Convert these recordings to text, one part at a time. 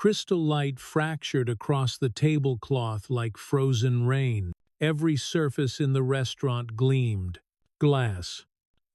Crystal light fractured across the tablecloth like frozen rain. Every surface in the restaurant gleamed. Glass,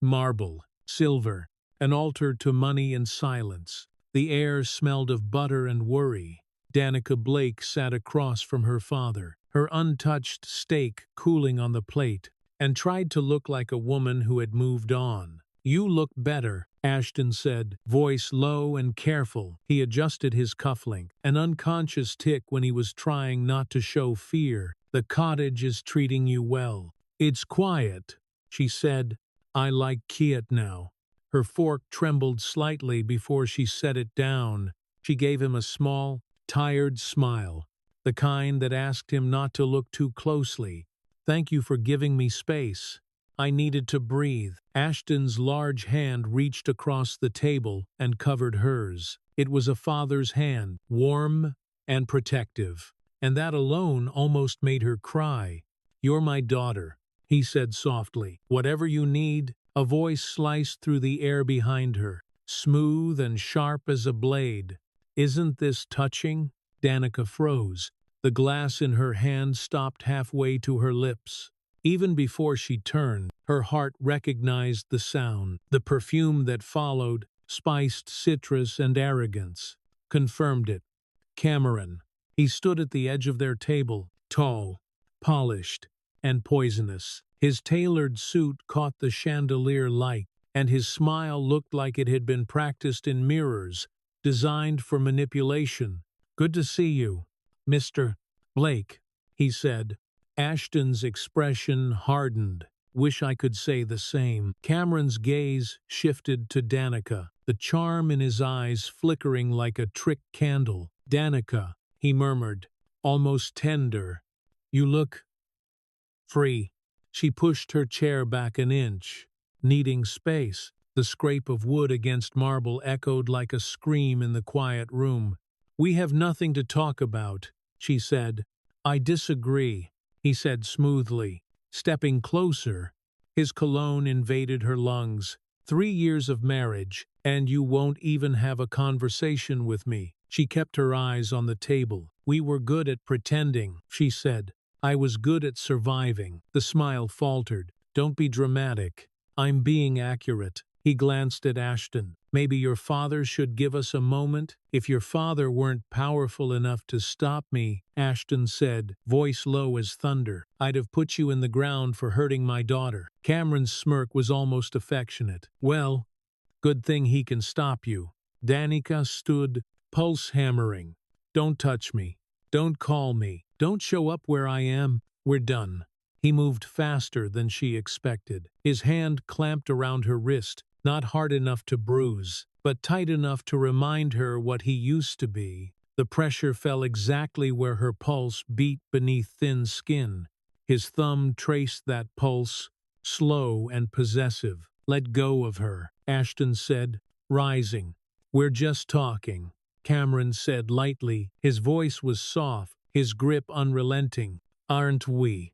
marble, silver, an altar to money and silence. The air smelled of butter and worry. Danica Blake sat across from her father, her untouched steak cooling on the plate, and tried to look like a woman who had moved on. "You look better," Ashton said, voice low and careful. He adjusted his cufflink, an unconscious tick when he was trying not to show fear. "The cottage is treating you well." "It's quiet," she said. "I like quiet now." Her fork trembled slightly before she set it down. She gave him a small, tired smile, the kind that asked him not to look too closely. "Thank you for giving me space. I needed to breathe." Ashton's large hand reached across the table and covered hers. It was a father's hand, warm and protective, and that alone almost made her cry. "You're my daughter," he said softly. "Whatever you need." A voice sliced through the air behind her, smooth and sharp as a blade. "Isn't this touching?" Danica froze. The glass in her hand stopped halfway to her lips. Even before she turned, her heart recognized the sound. The perfume that followed, spiced citrus and arrogance, confirmed it. Cameron. He stood at the edge of their table, tall, polished, and poisonous. His tailored suit caught the chandelier light, and his smile looked like it had been practiced in mirrors, designed for manipulation. "Good to see you, Mr. Blake," he said. Ashton's expression hardened. "Wish I could say the same." Cameron's gaze shifted to Danica, the charm in his eyes flickering like a trick candle. "Danica," he murmured, almost tender. "You look free." She pushed her chair back an inch, needing space. The scrape of wood against marble echoed like a scream in the quiet room. "We have nothing to talk about," she said. "I disagree," he said smoothly, stepping closer. His cologne invaded her lungs. 3 years of marriage, and you won't even have a conversation with me." She kept her eyes on the table. "We were good at pretending," she said. "I was good at surviving." The smile faltered. "Don't be dramatic. I'm being accurate." He glanced at Ashton. "Maybe your father should give us a moment?" "If your father weren't powerful enough to stop me," Ashton said, voice low as thunder, "I'd have put you in the ground for hurting my daughter." Cameron's smirk was almost affectionate. "Well, good thing he can stop you." Danica stood, pulse hammering. "Don't touch me. Don't call me. Don't show up where I am. We're done." He moved faster than she expected. His hand clamped around her wrist, not hard enough to bruise, but tight enough to remind her what he used to be. The pressure fell exactly where her pulse beat beneath thin skin. His thumb traced that pulse, slow and possessive. "Let go of her," Ashton said, rising. "We're just talking," Cameron said lightly. His voice was soft, his grip unrelenting. "Aren't we?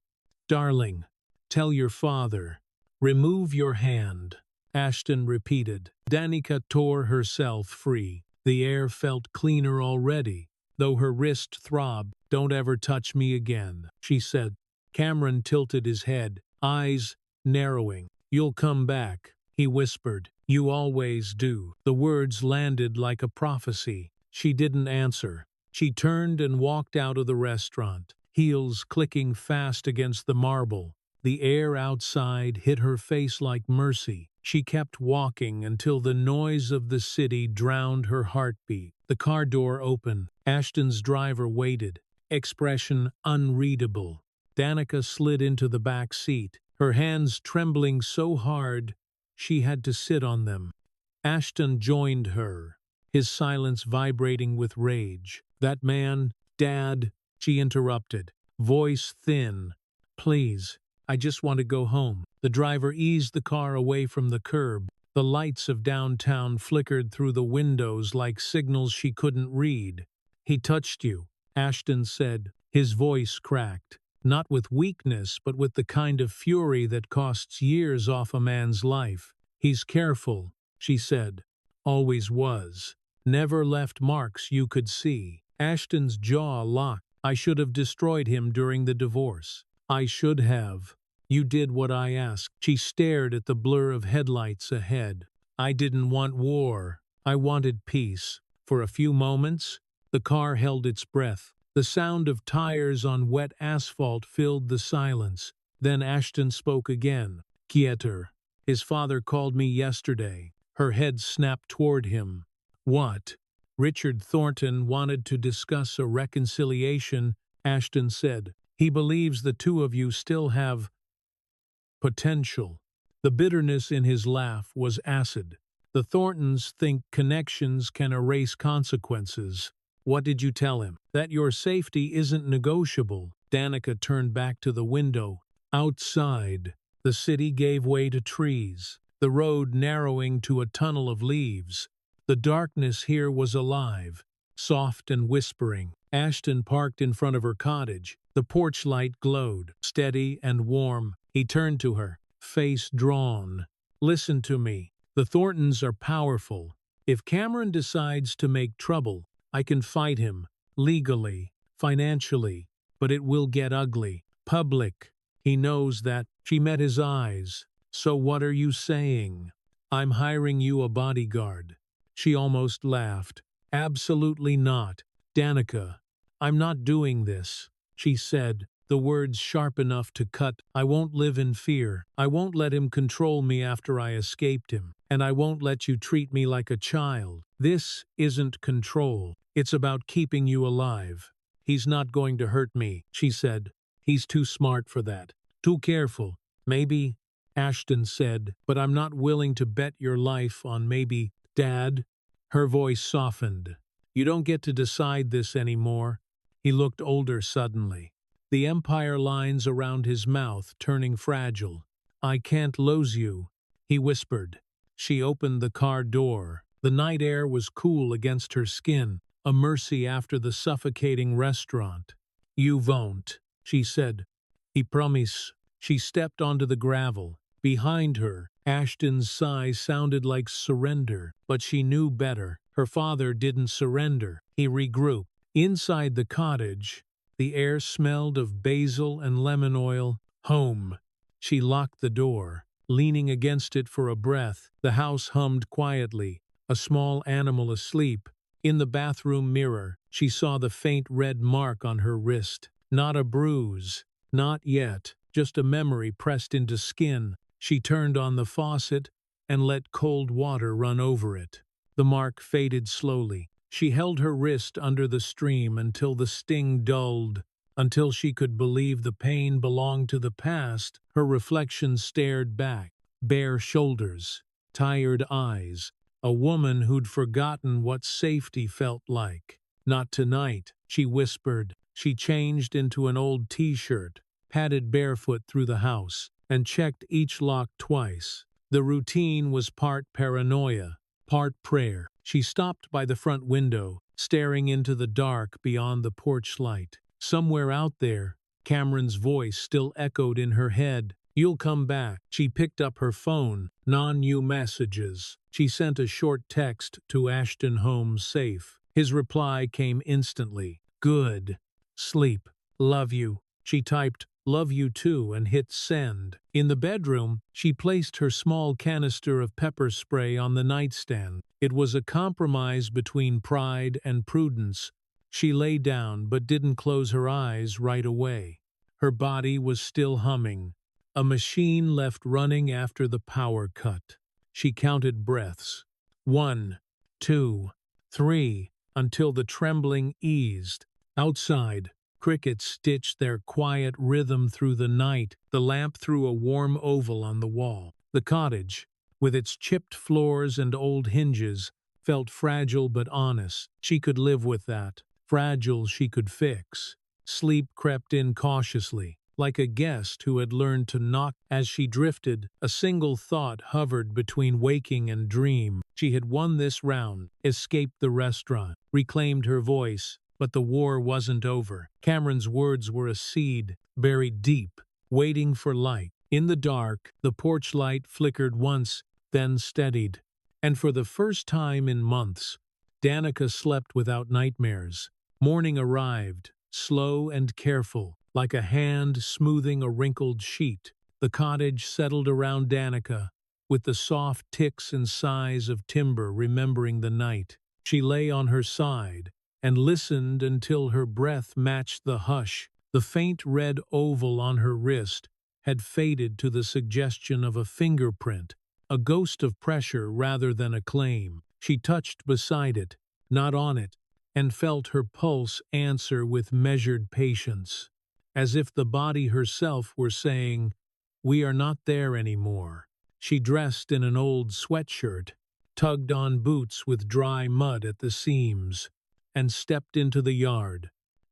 Darling, tell your father. Remove your hand." Ashton repeated. Danica tore herself free. The air felt cleaner already, though her wrist throbbed. "Don't ever touch me again," she said. Cameron tilted his head, eyes narrowing. "You'll come back," he whispered. "You always do." The words landed like a prophecy. She didn't answer. She turned and walked out of the restaurant, heels clicking fast against the marble. The air outside hit her face like mercy. She kept walking until the noise of the city drowned her heartbeat. The car door opened. Ashton's driver waited, expression unreadable. Danica slid into the back seat, her hands trembling so hard she had to sit on them. Ashton joined her, his silence vibrating with rage. "That man, Dad," she interrupted, voice thin. "Please, I just want to go home." The driver eased the car away from the curb. The lights of downtown flickered through the windows like signals she couldn't read. "He touched you," Ashton said. His voice cracked, not with weakness but with the kind of fury that costs years off a man's life. "He's careful," she said. "Always was." Never left marks you could see. Ashton's jaw locked. I should have destroyed him during the divorce. I should have. You did what I asked. She stared at the blur of headlights ahead. I didn't want war. I wanted peace. For a few moments, the car held its breath. The sound of tires on wet asphalt filled the silence. Then Ashton spoke again. Quieter. His father called me yesterday. Her head snapped toward him. What? Richard Thornton wanted to discuss a reconciliation, Ashton said. He believes the two of you still have potential. The bitterness in his laugh was acid. The Thorntons think connections can erase consequences. What did you tell him? That your safety isn't negotiable. Danica turned back to the window. Outside, the city gave way to trees, the road narrowing to a tunnel of leaves. The darkness here was alive, soft and whispering. Ashton parked in front of her cottage. The porch light glowed, steady and warm. He turned to her, face drawn. Listen to me. The Thorntons are powerful. If Cameron decides to make trouble, I can fight him, legally, financially, but it will get ugly. Public. He knows that. She met his eyes. So what are you saying? I'm hiring you a bodyguard. She almost laughed. Absolutely not. Danica, I'm not doing this, she said, the words sharp enough to cut. I won't live in fear. I won't let him control me after I escaped him. And I won't let you treat me like a child. This isn't control. It's about keeping you alive. He's not going to hurt me, she said. He's too smart for that. Too careful. Maybe, Ashton said, but I'm not willing to bet your life on maybe. Dad? Her voice softened. You don't get to decide this anymore. He looked older suddenly, the empire lines around his mouth turning fragile. I can't lose you, he whispered. She opened the car door. The night air was cool against her skin, a mercy after the suffocating restaurant. You won't, she said. He promise. She stepped onto the gravel. Behind her, Ashton's sigh sounded like surrender, but she knew better. Her father didn't surrender. He regrouped. Inside the cottage, the air smelled of basil and lemon oil. Home. She locked the door, leaning against it for a breath. The house hummed quietly, a small animal asleep. In the bathroom mirror, she saw the faint red mark on her wrist. Not a bruise. Not yet. Just a memory pressed into skin. She turned on the faucet and let cold water run over it. The mark faded slowly. She held her wrist under the stream until the sting dulled, until she could believe the pain belonged to the past. Her reflection stared back, bare shoulders, tired eyes, a woman who'd forgotten what safety felt like. Not tonight, she whispered. She changed into an old t-shirt, padded barefoot through the house, and checked each lock twice. The routine was part paranoia, part prayer. She stopped by the front window, staring into the dark beyond the porch light. Somewhere out there, Cameron's voice still echoed in her head. You'll come back. She picked up her phone. Non-new messages. She sent a short text to Ashton home safe. His reply came instantly. Good. Sleep. Love you. She typed, love you too, and hit send. In the bedroom, she placed her small canister of pepper spray on the nightstand. It was a compromise between pride and prudence. She lay down but didn't close her eyes right away. Her body was still humming. A machine left running after the power cut. She counted breaths. 1, 2, 3, until the trembling eased. Outside, crickets stitched their quiet rhythm through the night. The lamp threw a warm oval on the wall. The cottage, with its chipped floors and old hinges, felt fragile but honest. She could live with that. Fragile she could fix. Sleep crept in cautiously, like a guest who had learned to knock. As she drifted, a single thought hovered between waking and dream. She had won this round, escaped the restaurant, reclaimed her voice, but the war wasn't over. Cameron's words were a seed, buried deep, waiting for light. In the dark, the porch light flickered once, then steadied. And for the first time in months, Danica slept without nightmares. Morning arrived, slow and careful, like a hand smoothing a wrinkled sheet. The cottage settled around Danica, with the soft ticks and sighs of timber remembering the night. She lay on her side and listened until her breath matched the hush. The faint red oval on her wrist had faded to the suggestion of a fingerprint, a ghost of pressure rather than a claim. She touched beside it, not on it, and felt her pulse answer with measured patience, as if the body herself were saying, "We are not there anymore." She dressed in an old sweatshirt, tugged on boots with dry mud at the seams, and stepped into the yard.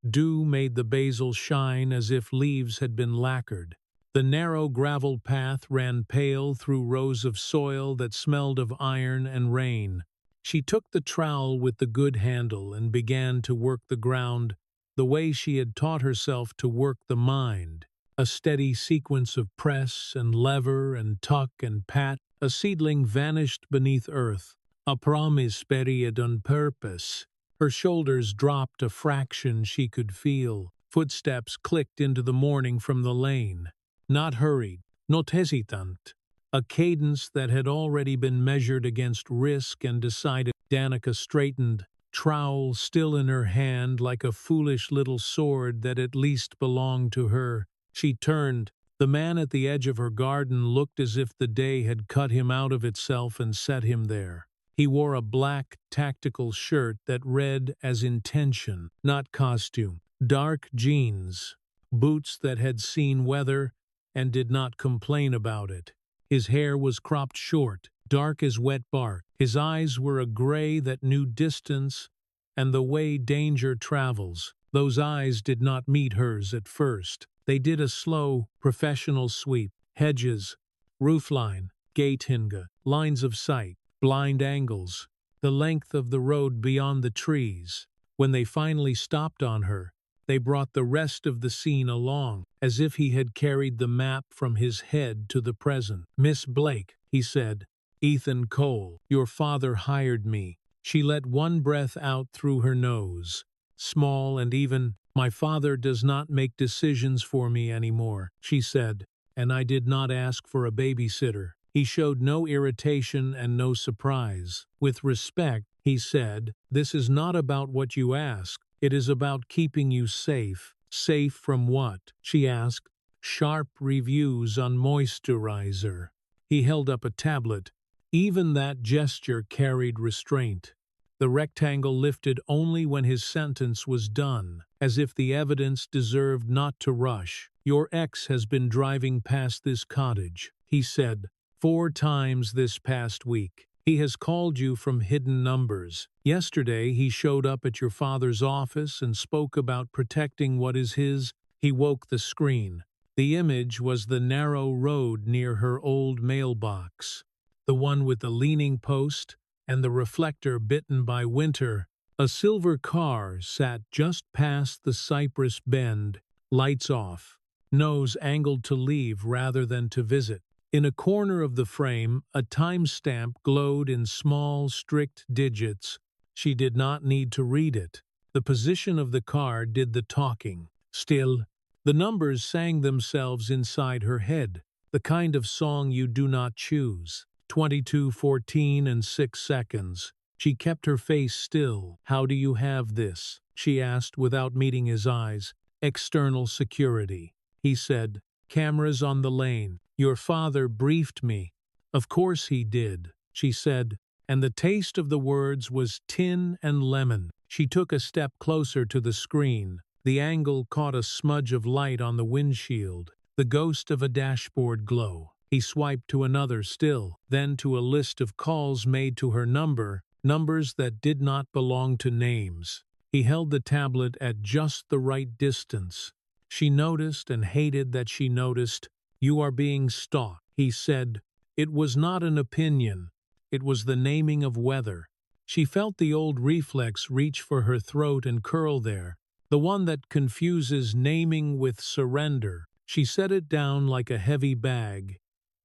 Dew made the basil shine as if leaves had been lacquered. The narrow gravel path ran pale through rows of soil that smelled of iron and rain. She took the trowel with the good handle and began to work the ground the way she had taught herself to work the mind. A steady sequence of press and lever and tuck and pat. A seedling vanished beneath earth. A promise buried on purpose. Her shoulders dropped a fraction she could feel. Footsteps clicked into the morning from the lane. Not hurried, not hesitant. A cadence that had already been measured against risk and decided. Danica straightened, trowel still in her hand like a foolish little sword that at least belonged to her. She turned. The man at the edge of her garden looked as if the day had cut him out of itself and set him there. He wore a black, tactical shirt that read as intention, not costume. Dark jeans, boots that had seen weather and did not complain about it. His hair was cropped short, dark as wet bark. His eyes were a gray that knew distance and the way danger travels. Those eyes did not meet hers at first. They did a slow, professional sweep. Hedges, roofline, gate hinge, lines of sight, blind angles, the length of the road beyond the trees. When they finally stopped on her, they brought the rest of the scene along, as if he had carried the map from his head to the present. "Miss Blake," he said, "Ethan Cole, your father hired me." She let one breath out through her nose, small and even. "My father does not make decisions for me anymore," she said, "and I did not ask for a babysitter." He showed no irritation and no surprise. "With respect," he said, "this is not about what you ask. It is about keeping you safe." "Safe from what?" she asked. "Sharp reviews on moisturizer." He held up a tablet. Even that gesture carried restraint. The rectangle lifted only when his sentence was done, as if the evidence deserved not to rush. "Your ex has been driving past this cottage," he said, "4 times this past week. He has called you from hidden numbers. Yesterday he showed up at your father's office and spoke about protecting what is his." He woke the screen. The image was the narrow road near her old mailbox, the one with the leaning post and the reflector bitten by winter. A silver car sat just past the cypress bend, lights off, nose angled to leave rather than to visit. In a corner of the frame, a timestamp glowed in small, strict digits. She did not need to read it. The position of the car did the talking. Still, the numbers sang themselves inside her head, the kind of song you do not choose. 22:14 and 6 seconds. She kept her face still. "How do you have this?" she asked without meeting his eyes. "External security," he said. "Cameras on the lane. Your father briefed me." "Of course he did," she said, and the taste of the words was tin and lemon. She took a step closer to the screen. The angle caught a smudge of light on the windshield, the ghost of a dashboard glow. He swiped to another still, then to a list of calls made to her number, numbers that did not belong to names. He held the tablet at just the right distance. She noticed and hated that she noticed. "You are being stalked," he said. It was not an opinion. It was the naming of weather. She felt the old reflex reach for her throat and curl there, the one that confuses naming with surrender. She set it down like a heavy bag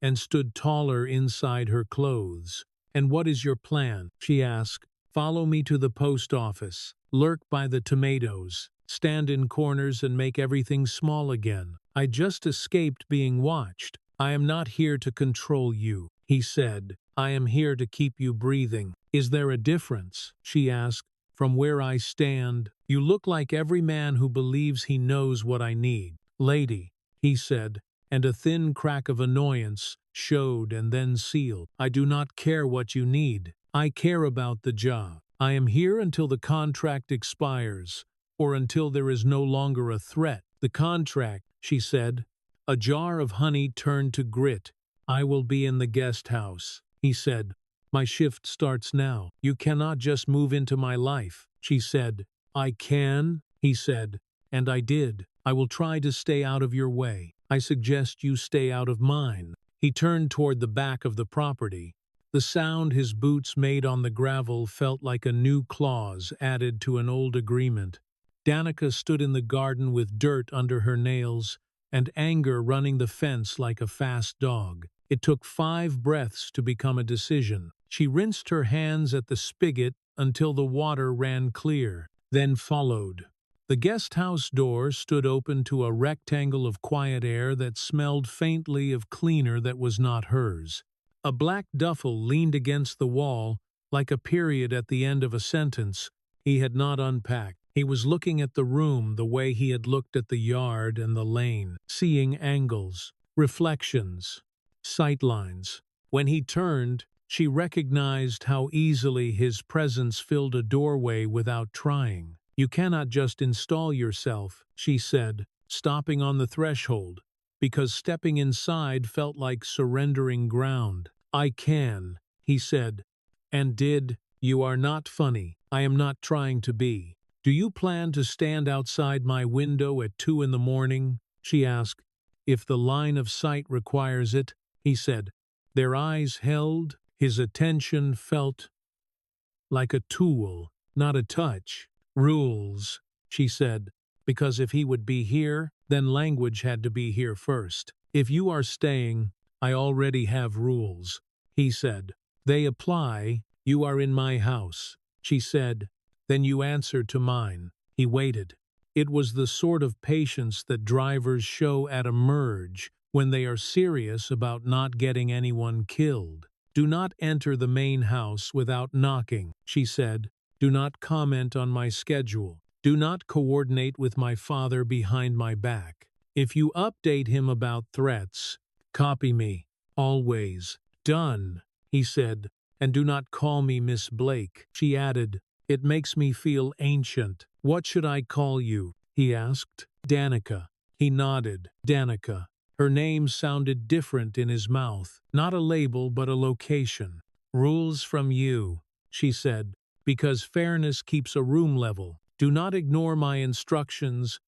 and stood taller inside her clothes. "And what is your plan?" she asked. Follow me to the post office. Lurk by the tomatoes. Stand in corners and make everything small again. I just escaped being watched. I am not here to control you, he said. I am here to keep you breathing. Is there a difference? She asked. From where I stand, you look like every man who believes he knows what I need. Lady, he said, and a thin crack of annoyance showed and then sealed. I do not care what you need. I care about the job. I am here until the contract expires, or until there is no longer a threat. The contract, she said. A jar of honey turned to grit. I will be in the guest house, he said. My shift starts now. You cannot just move into my life, she said. I can, he said, and I did. I will try to stay out of your way. I suggest you stay out of mine. He turned toward the back of the property. The sound his boots made on the gravel felt like a new clause added to an old agreement. Danica stood in the garden with dirt under her nails and anger running the fence like a fast dog. It took 5 breaths to become a decision. She rinsed her hands at the spigot until the water ran clear, then followed. The guest house door stood open to a rectangle of quiet air that smelled faintly of cleaner that was not hers. A black duffel leaned against the wall, like a period at the end of a sentence he had not unpacked. He was looking at the room the way he had looked at the yard and the lane, seeing angles, reflections, sightlines. When he turned, she recognized how easily his presence filled a doorway without trying. You cannot just install yourself, she said, stopping on the threshold, because stepping inside felt like surrendering ground. I can, he said, and did. You are not funny. I am not trying to be. Do you plan to stand outside my window at 2 in the morning? She asked. If the line of sight requires it, he said. Their eyes held, his attention felt like a tool, not a touch. Rules, she said, because if he would be here, then language had to be here first. If you are staying, I already have rules, he said. They apply. You are in my house, she said. Then you answer to mine. He waited. It was the sort of patience that drivers show at a merge when they are serious about not getting anyone killed. Do not enter the main house without knocking, she said. Do not comment on my schedule. Do not coordinate with my father behind my back. If you update him about threats, copy me. Always. Done, he said. And do not call me Miss Blake, she added. It makes me feel ancient. What should I call you? He asked. Danica. He nodded. Danica. Her name sounded different in his mouth. Not a label, but a location. Rules from you, she said, because fairness keeps a room level. Do not ignore my instructions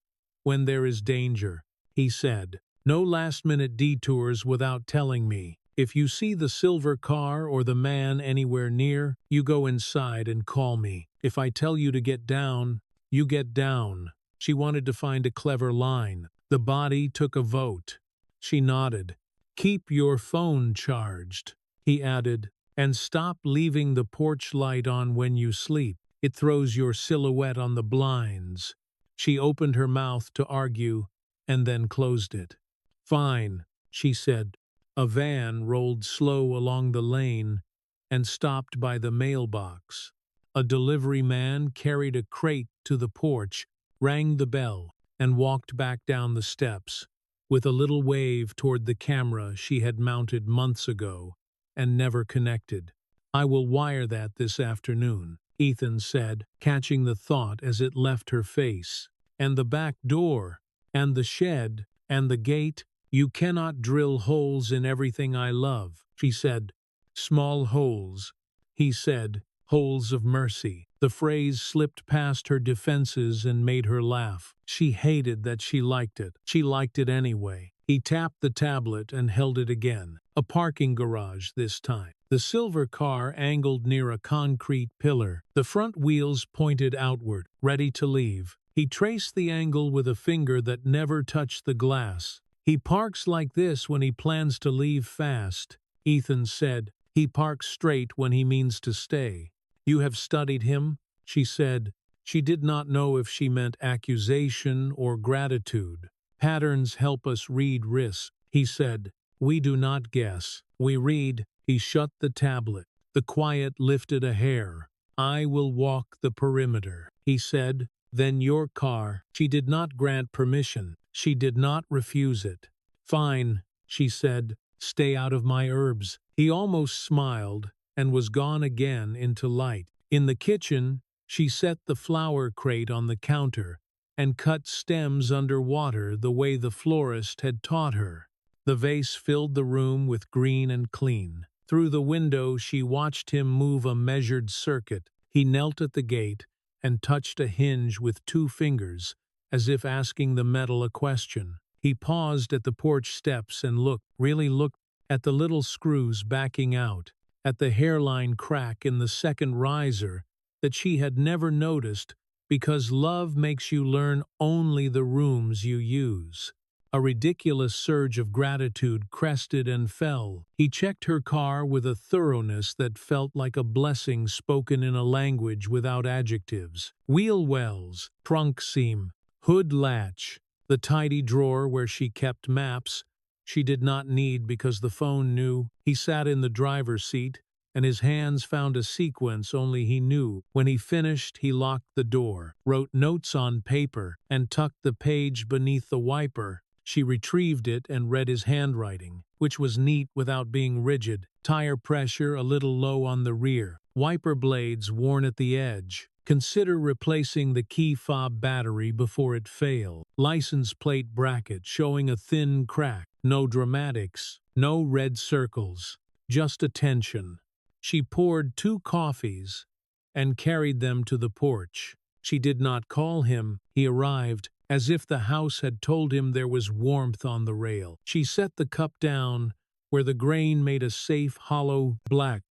when there is danger, he said. No last-minute detours without telling me. If you see the silver car or the man anywhere near, you go inside and call me. If I tell you to get down, you get down. She wanted to find a clever line. The body took a vote. She nodded. Keep your phone charged, he added, and stop leaving the porch light on when you sleep. It throws your silhouette on the blinds. She opened her mouth to argue and then closed it. Fine, she said. A van rolled slow along the lane and stopped by the mailbox. A delivery man carried a crate to the porch, rang the bell, and walked back down the steps, with a little wave toward the camera she had mounted months ago and never connected. I will wire that this afternoon, Ethan said, catching the thought as it left her face. And the back door, and the shed, and the gate. You cannot drill holes in everything I love, she said. Small holes, he said, holes of mercy. The phrase slipped past her defenses and made her laugh. She hated that she liked it. She liked it anyway. He tapped the tablet and held it again. A parking garage this time. The silver car angled near a concrete pillar. The front wheels pointed outward, ready to leave. He traced the angle with a finger that never touched the glass. He parks like this when he plans to leave fast, Ethan said. He parks straight when he means to stay. You have studied him? She said. She did not know if she meant accusation or gratitude. Patterns help us read risks, he said. We do not guess. We read. He shut the tablet. The quiet lifted a hair. I will walk the perimeter, he said. Then your car. She did not grant permission. She did not refuse it. Fine, she said. Stay out of my herbs. He almost smiled and was gone again into light. In the kitchen, she set the flower crate on the counter and cut stems under water the way the florist had taught her. The vase filled the room with green and clean. Through the window she watched him move a measured circuit. He knelt at the gate and touched a hinge with 2 fingers, as if asking the metal a question. He paused at the porch steps and really looked, at the little screws backing out, at the hairline crack in the second riser that she had never noticed, because love makes you learn only the rooms you use. A ridiculous surge of gratitude crested and fell. He checked her car with a thoroughness that felt like a blessing spoken in a language without adjectives. Wheel wells, trunk seam, hood latch, the tidy drawer where she kept maps she did not need because the phone knew. He sat in the driver's seat, and his hands found a sequence only he knew. When he finished, he locked the door, wrote notes on paper, and tucked the page beneath the wiper. She retrieved it and read his handwriting, which was neat without being rigid. Tire pressure a little low on the rear. Wiper blades worn at the edge. Consider replacing the key fob battery before it fails. License plate bracket showing a thin crack. No dramatics, no red circles, just attention. She poured 2 coffees and carried them to the porch. She did not call him. He arrived, as if the house had told him there was warmth on the rail. She set the cup down where the grain made a safe, hollow black.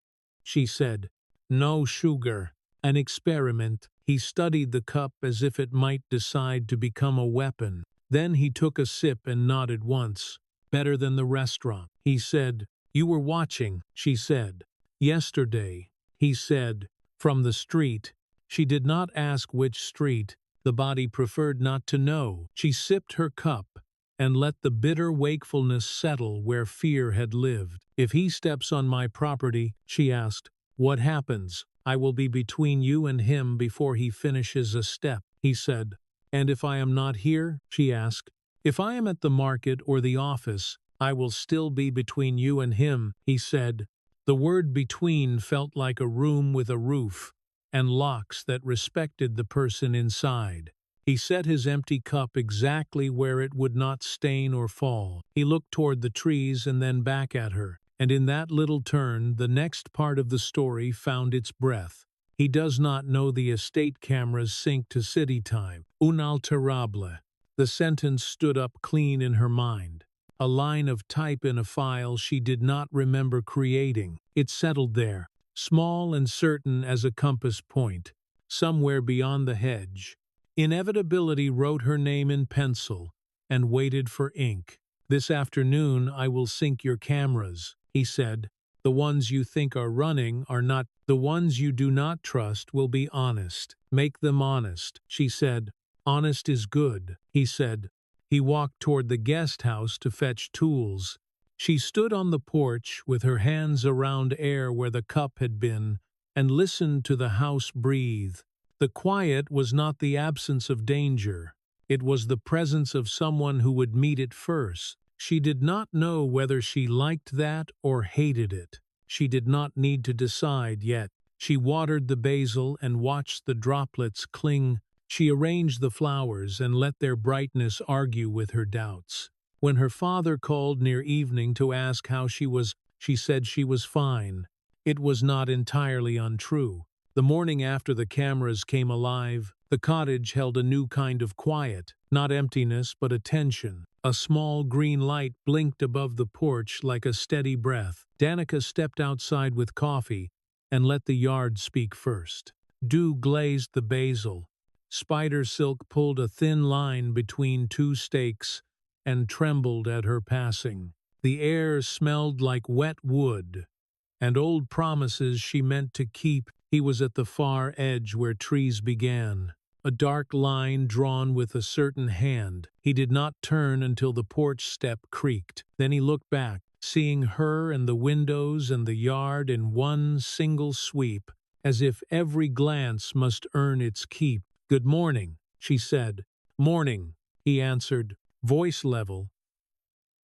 She said, "No sugar." An experiment. He studied the cup as if it might decide to become a weapon. Then he took a sip and nodded once. Better than the restaurant. He said, "You were watching," she said. "Yesterday," he said, "from the street." She did not ask which street. The body preferred not to know. She sipped her cup and let the bitter wakefulness settle where fear had lived. "If he steps on my property," she asked, "what happens?" "I will be between you and him before he finishes a step," he said. "And if I am not here?" she asked. "If I am at the market or the office, I will still be between you and him," he said. The word between felt like a room with a roof and locks that respected the person inside. He set his empty cup exactly where it would not stain or fall. He looked toward the trees and then back at her, and in that little turn the next part of the story found its breath. He does not know the estate cameras sync to city time. Unalterable. The sentence stood up clean in her mind. A line of type in a file she did not remember creating. It settled there, small and certain as a compass point, somewhere beyond the hedge. Inevitability wrote her name in pencil and waited for ink. "This afternoon I will sync your cameras," he said. "The ones you think are running are not. The ones you do not trust will be honest. Make them honest," she said. "Honest is good," he said. He walked toward the guest house to fetch tools. She stood on the porch with her hands around air where the cup had been and listened to the house breathe. The quiet was not the absence of danger. It was the presence of someone who would meet it first. She did not know whether she liked that or hated it. She did not need to decide yet. She watered the basil and watched the droplets cling. She arranged the flowers and let their brightness argue with her doubts. When her father called near evening to ask how she was, she said she was fine. It was not entirely untrue. The morning after the cameras came alive, the cottage held a new kind of quiet, not emptiness but attention. A small green light blinked above the porch like a steady breath. Danica stepped outside with coffee and let the yard speak first. Dew glazed the basil. Spider silk pulled a thin line between 2 stakes and trembled at her passing. The air smelled like wet wood and old promises she meant to keep. He was at the far edge where trees began, a dark line drawn with a certain hand. He did not turn until the porch step creaked. Then he looked back, seeing her and the windows and the yard in one single sweep, as if every glance must earn its keep. "Good morning," she said. "Morning," he answered, voice level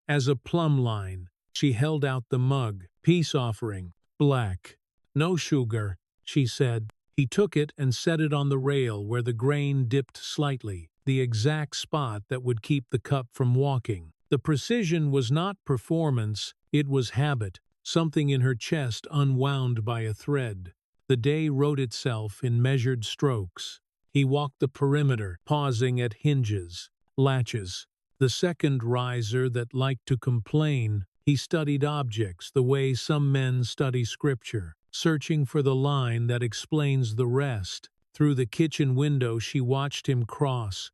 as a plumb line. She held out the mug. "Peace offering, black. No sugar," she said. He took it and set it on the rail where the grain dipped slightly, the exact spot that would keep the cup from walking. The precision was not performance, it was habit, something in her chest unwound by a thread. The day wrote itself in measured strokes. He walked the perimeter, pausing at hinges, latches. The second riser that liked to complain, he studied objects the way some men study scripture, searching for the line that explains the rest. Through the kitchen window she watched him cross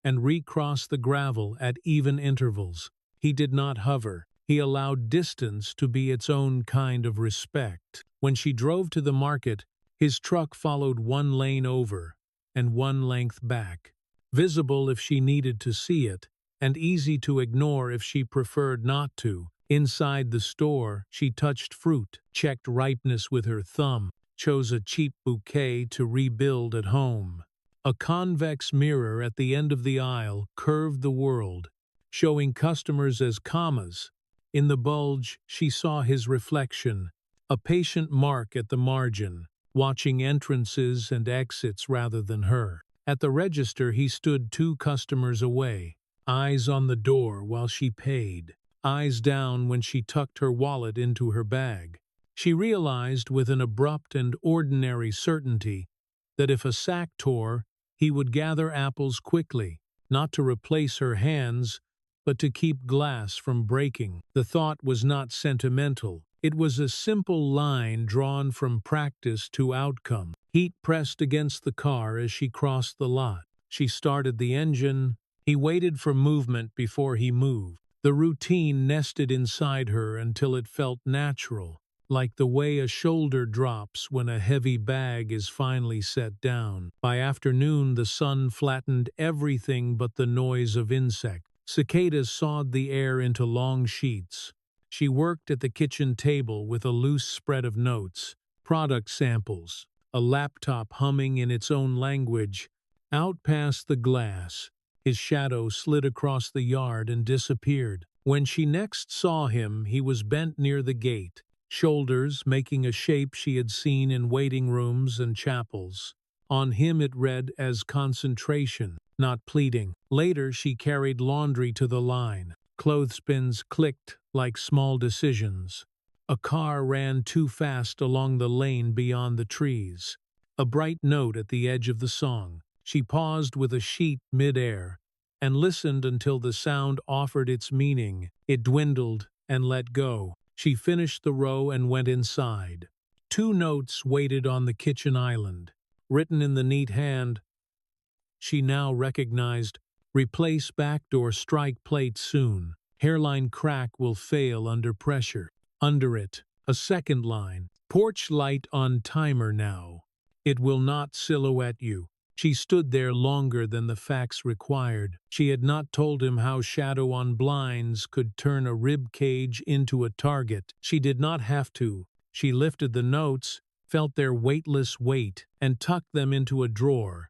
and recross the gravel at even intervals. He did not hover. He allowed distance to be its own kind of respect. When she drove to the market, his truck followed one lane over and one length back, visible if she needed to see it, and easy to ignore if she preferred not to. Inside the store, she touched fruit, checked ripeness with her thumb, chose a cheap bouquet to rebuild at home. A convex mirror at the end of the aisle curved the world, showing customers as commas. In the bulge, she saw his reflection, a patient mark at the margin, watching entrances and exits rather than her. At the register, he stood 2 customers away, eyes on the door while she paid, eyes down when she tucked her wallet into her bag. She realized with an abrupt and ordinary certainty that if a sack tore, he would gather apples quickly, not to replace her hands, but to keep glass from breaking. The thought was not sentimental. It was a simple line drawn from practice to outcome. Heat pressed against the car as she crossed the lot. She started the engine. He waited for movement before he moved. The routine nested inside her until it felt natural, like the way a shoulder drops when a heavy bag is finally set down. By afternoon, the sun flattened everything but the noise of insects. Cicadas sawed the air into long sheets. She worked at the kitchen table with a loose spread of notes, product samples, a laptop humming in its own language. Out past the glass, his shadow slid across the yard and disappeared. When she next saw him, he was bent near the gate, shoulders making a shape she had seen in waiting rooms and chapels. On him it read as concentration, not pleading. Later she carried laundry to the line. Clothespins clicked like small decisions. A car ran too fast along the lane beyond the trees. A bright note at the edge of the song. She paused with a sheet mid-air and listened until the sound offered its meaning. It dwindled and let go. She finished the row and went inside. 2 notes waited on the kitchen island, written in the neat hand she now recognized: replace backdoor strike plate soon. Hairline crack will fail under pressure. Under it, a second line: porch light on timer now. It will not silhouette you. She stood there longer than the facts required. She had not told him how shadow on blinds could turn a rib cage into a target. She did not have to. She lifted the notes, felt their weightless weight, and tucked them into a drawer.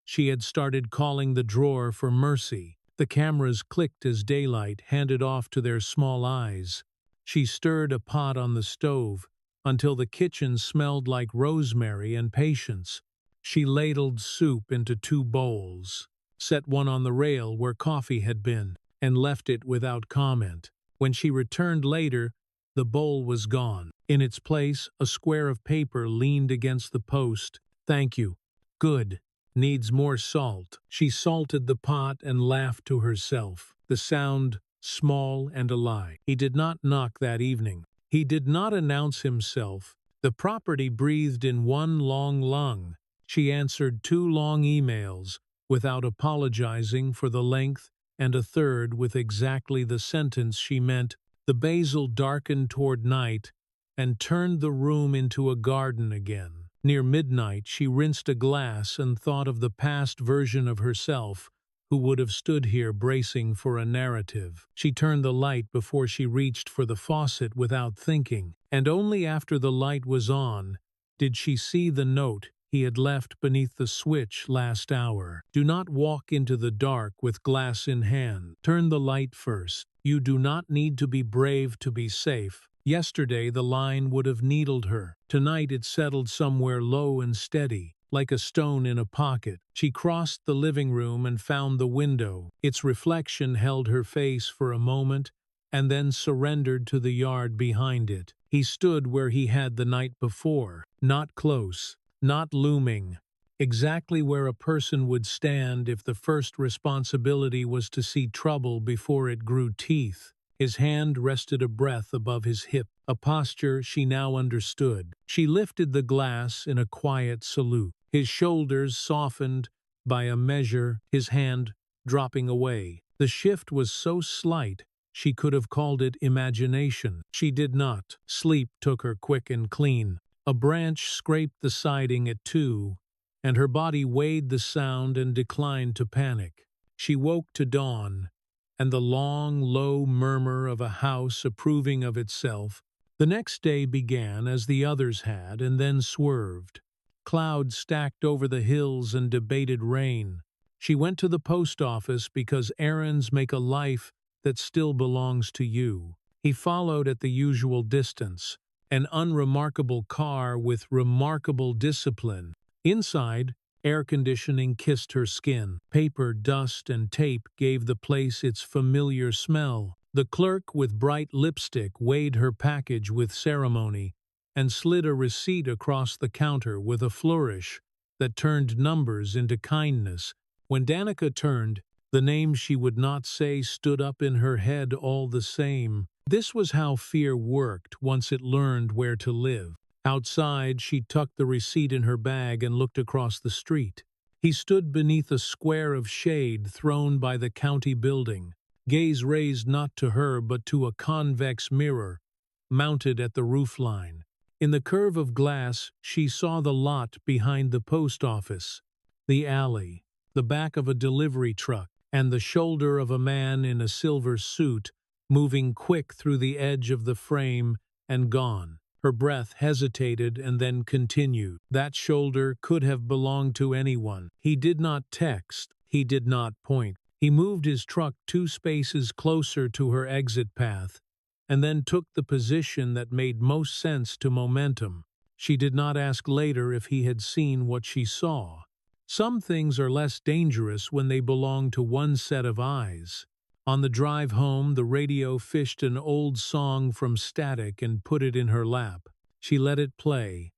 She had started calling the drawer for mercy. The cameras clicked as daylight handed off to their small eyes. She stirred a pot on the stove until the kitchen smelled like rosemary and patience. She ladled soup into 2 bowls, set one on the rail where coffee had been, and left it without comment. When she returned later, the bowl was gone. In its place, a square of paper leaned against the post. "Thank you. Good. Needs more salt." She salted the pot and laughed to herself. The sound, small and alive. He did not knock that evening. He did not announce himself. The property breathed in one long lung. She answered 2 long emails without apologizing for the length, and a third with exactly the sentence she meant. The basil darkened toward night and turned the room into a garden again. Near midnight, she rinsed a glass and thought of the past version of herself who would have stood here bracing for a narrative. She turned the light before she reached for the faucet without thinking, and only after the light was on did she see the note he had left beneath the switch last hour. Do not walk into the dark with glass in hand. Turn the light first. You do not need to be brave to be safe. Yesterday the line would have needled her. Tonight it settled somewhere low and steady, like a stone in a pocket. She crossed the living room and found the window. Its reflection held her face for a moment and then surrendered to the yard behind it. He stood where he had the night before, not close, not looming, exactly where a person would stand if the first responsibility was to see trouble before it grew teeth. His hand rested a breath above his hip, a posture she now understood. She lifted the glass in a quiet salute. His shoulders softened by a measure, his hand dropping away. The shift was so slight she could have called it imagination. She did not. Sleep took her quick and clean. A branch scraped the siding at 2, and her body weighed the sound and declined to panic. She woke to dawn, and the long, low murmur of a house approving of itself. The next day began as the others had, and then swerved. Clouds stacked over the hills and debated rain. She went to the post office because errands make a life that still belongs to you. He followed at the usual distance, an unremarkable car with remarkable discipline. Inside, air conditioning kissed her skin. Paper, dust, and tape gave the place its familiar smell. The clerk with bright lipstick weighed her package with ceremony and slid a receipt across the counter with a flourish that turned numbers into kindness. When Danica turned, the name she would not say stood up in her head all the same. This was how fear worked once it learned where to live. Outside, she tucked the receipt in her bag and looked across the street. He stood beneath a square of shade thrown by the county building, gaze raised not to her but to a convex mirror mounted at the roofline. In the curve of glass, she saw the lot behind the post office, the alley, the back of a delivery truck, and the shoulder of a man in a silver suit moving quick through the edge of the frame and gone. Her breath hesitated and then continued. That shoulder could have belonged to anyone. He did not text. He did not point. He moved his truck 2 spaces closer to her exit path and then took the position that made most sense to momentum. She did not ask later if he had seen what she saw. Some things are less dangerous when they belong to one set of eyes. On the drive home, the radio fished an old song from static and put it in her lap. She let it play,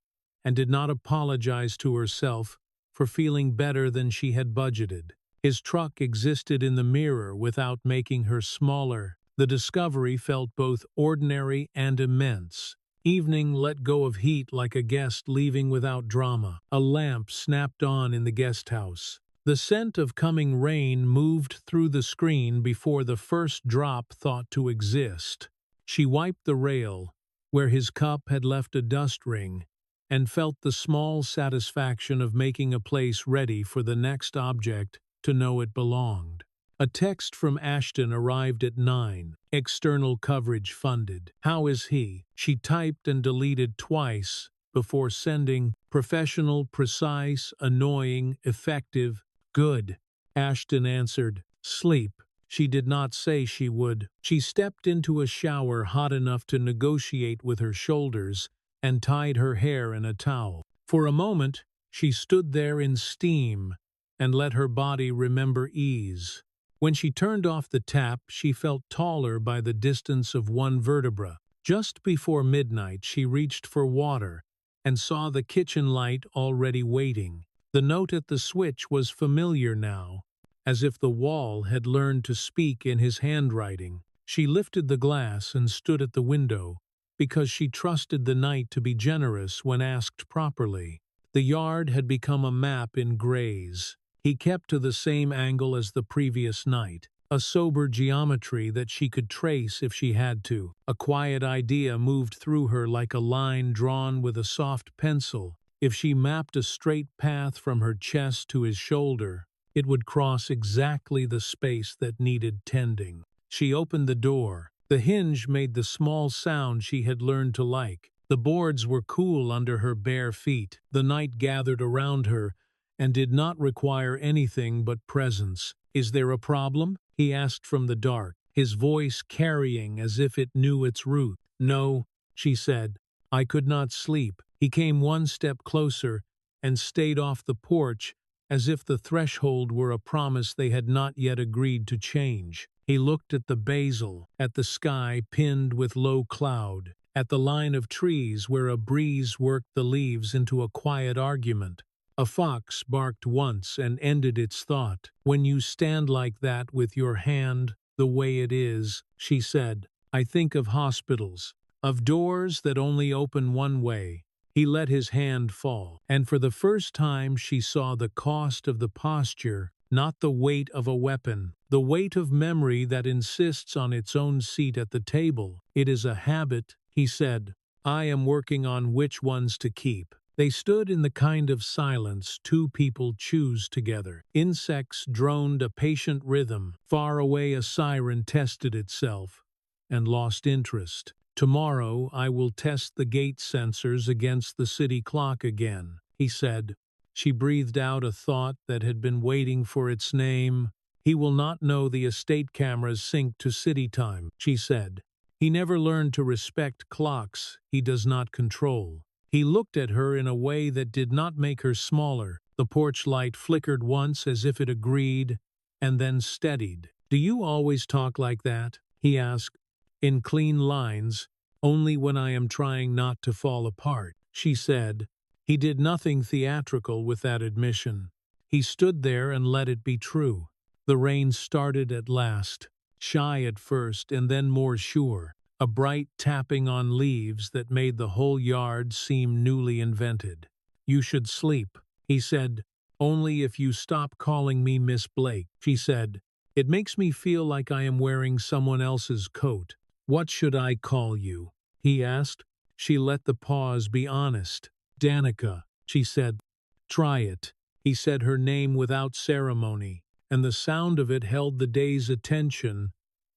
and did not apologize to herself for feeling better than she had budgeted. His truck existed in the mirror without making her smaller. The discovery felt both ordinary and immense. Evening let go of heat like a guest leaving without drama. A lamp snapped on in the guest house. The scent of coming rain moved through the screen before the first drop thought to exist. She wiped the rail, where his cup had left a dust ring, and felt the small satisfaction of making a place ready for the next object to know it belonged. A text from Ashton arrived at 9. External coverage funded. How is he? She typed and deleted twice before sending. Professional, precise, annoying, effective, good. Ashton answered. Sleep. She did not say she would. She stepped into a shower hot enough to negotiate with her shoulders and tied her hair in a towel. For a moment, she stood there in steam and let her body remember ease. When she turned off the tap, she felt taller by the distance of one vertebra. Just before midnight, she reached for water and saw the kitchen light already waiting. The note at the switch was familiar now, as if the wall had learned to speak in his handwriting. She lifted the glass and stood at the window, because she trusted the night to be generous when asked properly. The yard had become a map in grays. He kept to the same angle as the previous night, a sober geometry that she could trace if she had to. A quiet idea moved through her like a line drawn with a soft pencil. If she mapped a straight path from her chest to his shoulder, it would cross exactly the space that needed tending. She opened the door. The hinge made the small sound she had learned to like. The boards were cool under her bare feet. The night gathered around her and did not require anything but presence. "Is there a problem?" he asked from the dark, his voice carrying as if it knew its root. "No," she said. "I could not sleep." He came one step closer and stayed off the porch as if the threshold were a promise they had not yet agreed to change. He looked at the basil, at the sky pinned with low cloud, at the line of trees where a breeze worked the leaves into a quiet argument. A fox barked once and ended its thought. "When you stand like that with your hand the way it is," she said, "I think of hospitals, of doors that only open one way." He let his hand fall, and for the first time she saw the cost of the posture, not the weight of a weapon, the weight of memory that insists on its own seat at the table. "It is a habit," he said. "I am working on which ones to keep." They stood in the kind of silence two people choose together. Insects droned a patient rhythm. Far away a siren tested itself and lost interest. "Tomorrow I will test the gate sensors against the city clock again," he said. She breathed out a thought that had been waiting for its name. "He will not know the estate cameras sync to city time," she said. "He never learned to respect clocks he does not control." He looked at her in a way that did not make her smaller. The porch light flickered once as if it agreed, and then steadied. "Do you always talk like that?" he asked. "In clean lines, only when I am trying not to fall apart," she said. He did nothing theatrical with that admission. He stood there and let it be true. The rain started at last, shy at first and then more sure, a bright tapping on leaves that made the whole yard seem newly invented. "You should sleep," he said. "Only if you stop calling me Miss Blake," she said. "It makes me feel like I am wearing someone else's coat." "What should I call you?" he asked. She let the pause be honest. "Danica," she said. "Try it." He said her name without ceremony, and the sound of it held the day's attention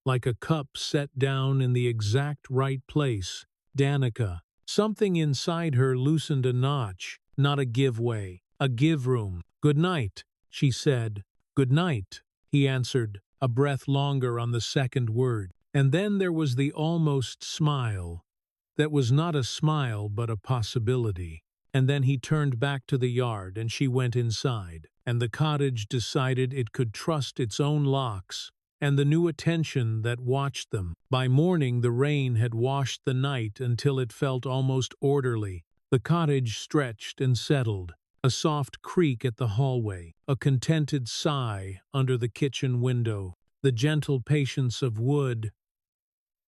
like a cup set down in the exact right place. Danica. Something inside her loosened a notch, not a give way, a give room. "Good night," she said. "Good night," he answered, a breath longer on the second word. And then there was the almost smile, that was not a smile but a possibility. And then he turned back to the yard and she went inside, and the cottage decided it could trust its own locks and the new attention that watched them. By morning the rain had washed the night until it felt almost orderly. The cottage stretched and settled, a soft creak at the hallway, a contented sigh under the kitchen window, the gentle patience of wood,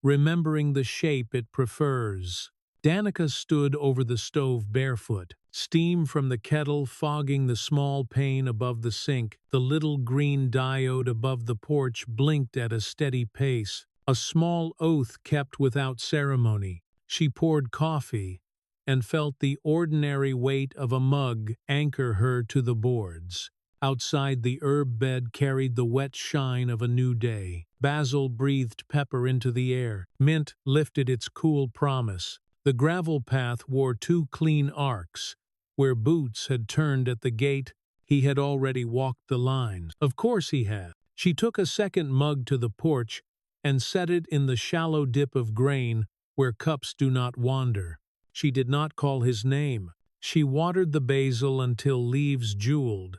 remembering the shape it prefers. Danica stood over the stove barefoot, steam from the kettle fogging the small pane above the sink. The little green diode above the porch blinked at a steady pace, a small oath kept without ceremony. She poured coffee and felt the ordinary weight of a mug anchor her to the boards. Outside, the herb bed carried the wet shine of a new day. Basil breathed pepper into the air. Mint lifted its cool promise. The gravel path wore two clean arcs. Where boots had turned at the gate, he had already walked the line. Of course he had. She took a second mug to the porch and set it in the shallow dip of grain where cups do not wander. She did not call his name. She watered the basil until leaves jeweled,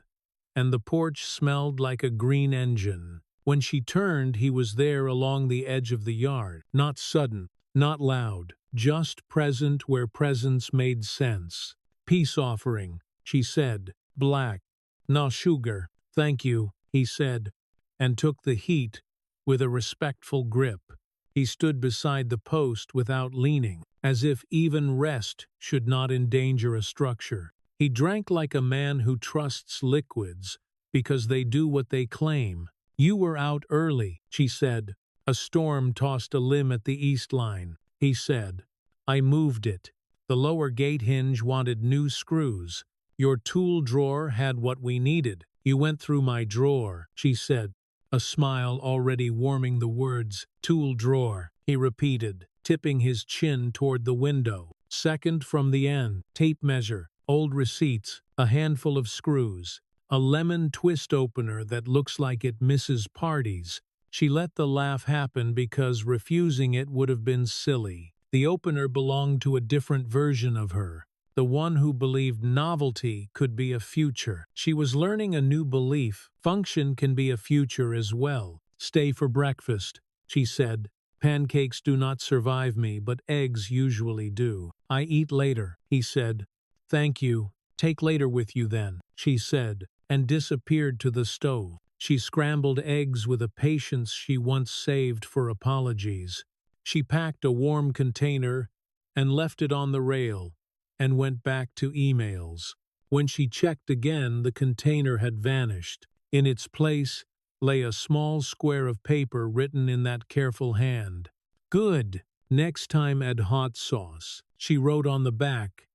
and the porch smelled like a green engine. When she turned, he was there along the edge of the yard. Not sudden, not loud, just present where presence made sense. "Peace offering," she said. "Black. No sugar." "Thank you," he said, and took the heat with a respectful grip. He stood beside the post without leaning, as if even rest should not endanger a structure. He drank like a man who trusts liquids because they do what they claim. "You were out early," she said. "A storm tossed a limb at the east line," he said. "I moved it." The lower gate hinge wanted new screws. Your tool drawer had what we needed. You went through my drawer, she said, a smile already warming the words, tool drawer, he repeated, tipping his chin toward the window. Second from the end, tape measure, old receipts, a handful of screws, a lemon twist opener that looks like it misses parties. She let the laugh happen because refusing it would have been silly. The opener belonged to a different version of her, the one who believed novelty could be a future. She was learning a new belief. Function can be a future as well. Stay for breakfast, she said. Pancakes do not survive me, but eggs usually do. I eat later, he said. Thank you. Take later with you then, she said, and disappeared to the stove. She scrambled eggs with a patience she once saved for apologies. She packed a warm container and left it on the rail and went back to emails. When she checked again, the container had vanished. In its place lay a small square of paper written in that careful hand. Good. Next time add hot sauce, she wrote on the back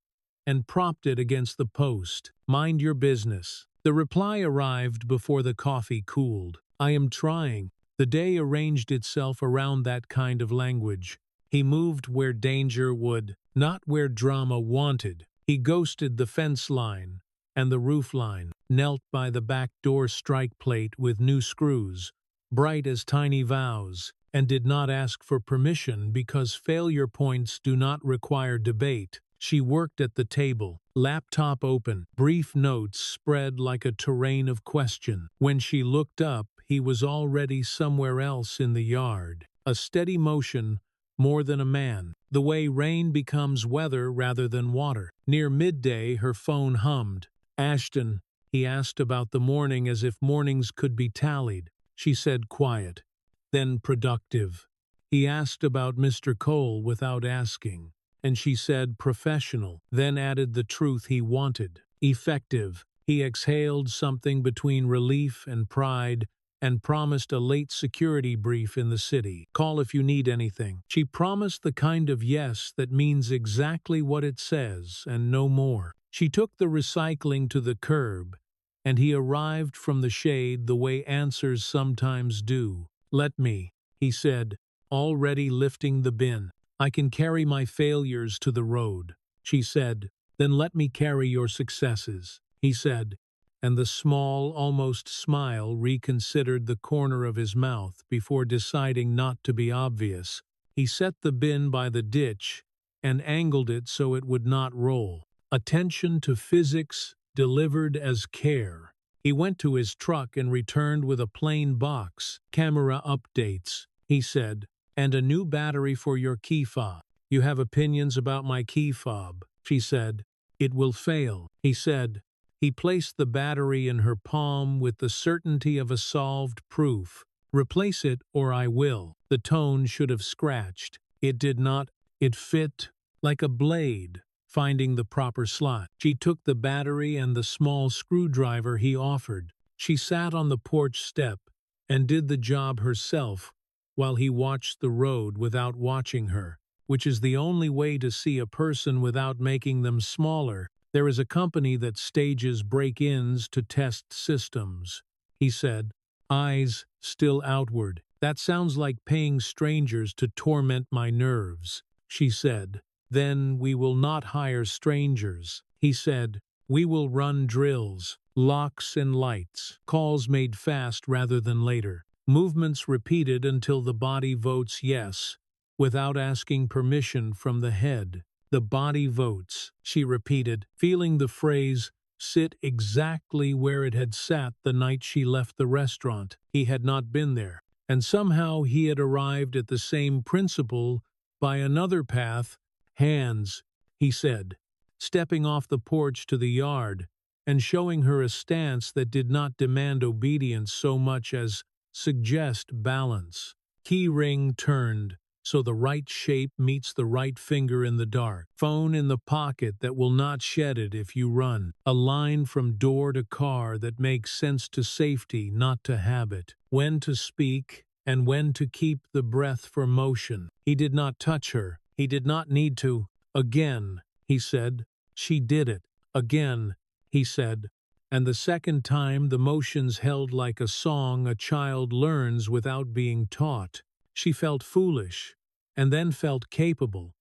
and propped it against the post. Mind your business. The reply arrived before the coffee cooled. I am trying. The day arranged itself around that kind of language. He moved where danger would, not where drama wanted. He ghosted the fence line and the roof line, knelt by the back door strike plate with new screws, bright as tiny vows, and did not ask for permission because failure points do not require debate. She worked at the table, laptop open, brief notes spread like a terrain of question. When she looked up, he was already somewhere else in the yard. A steady motion, more than a man. The way rain becomes weather rather than water. Near midday, her phone hummed. Ashton, he asked about the morning as if mornings could be tallied. She said quiet, then productive. He asked about Mr. Cole without asking, and she said professional, then added the truth he wanted. Effective. He exhaled something between relief and pride and promised a late security brief in the city. Call if you need anything. She promised the kind of yes that means exactly what it says and no more. She took the recycling to the curb, and he arrived from the shade the way answers sometimes do. Let me, he said, already lifting the bin. I can carry my failures to the road, she said. Then let me carry your successes, he said, and the small, almost smile reconsidered the corner of his mouth before deciding not to be obvious. He set the bin by the ditch and angled it so it would not roll. Attention to physics delivered as care. He went to his truck and returned with a plain box. Camera updates, he said, and a new battery for your key fob. You have opinions about my key fob, she said. It will fail, he said. He placed the battery in her palm with the certainty of a solved proof. Replace it or I will. The tone should have scratched. It did not. It fit like a blade, finding the proper slot. She took the battery and the small screwdriver he offered. She sat on the porch step and did the job herself while he watched the road without watching her, which is the only way to see a person without making them smaller. There is a company that stages break-ins to test systems, he said, eyes still outward. That sounds like paying strangers to torment my nerves, she said. Then we will not hire strangers, he said. We will run drills, locks and lights, calls made fast rather than later, movements repeated until the body votes yes, without asking permission from the head. The body votes, she repeated, feeling the phrase sit exactly where it had sat the night she left the restaurant. He had not been there, and somehow he had arrived at the same principle by another path. Hands, he said, stepping off the porch to the yard and showing her a stance that did not demand obedience so much as suggest balance. Key ring turned, so the right shape meets the right finger in the dark. Phone in the pocket that will not shed it if you run. A line from door to car that makes sense to safety, not to habit. When to speak and when to keep the breath for motion. He did not touch her. He did not need to. Again, he said. She did it. Again, he said. And the second time the motions held like a song a child learns without being taught. She felt foolish, and then felt capable,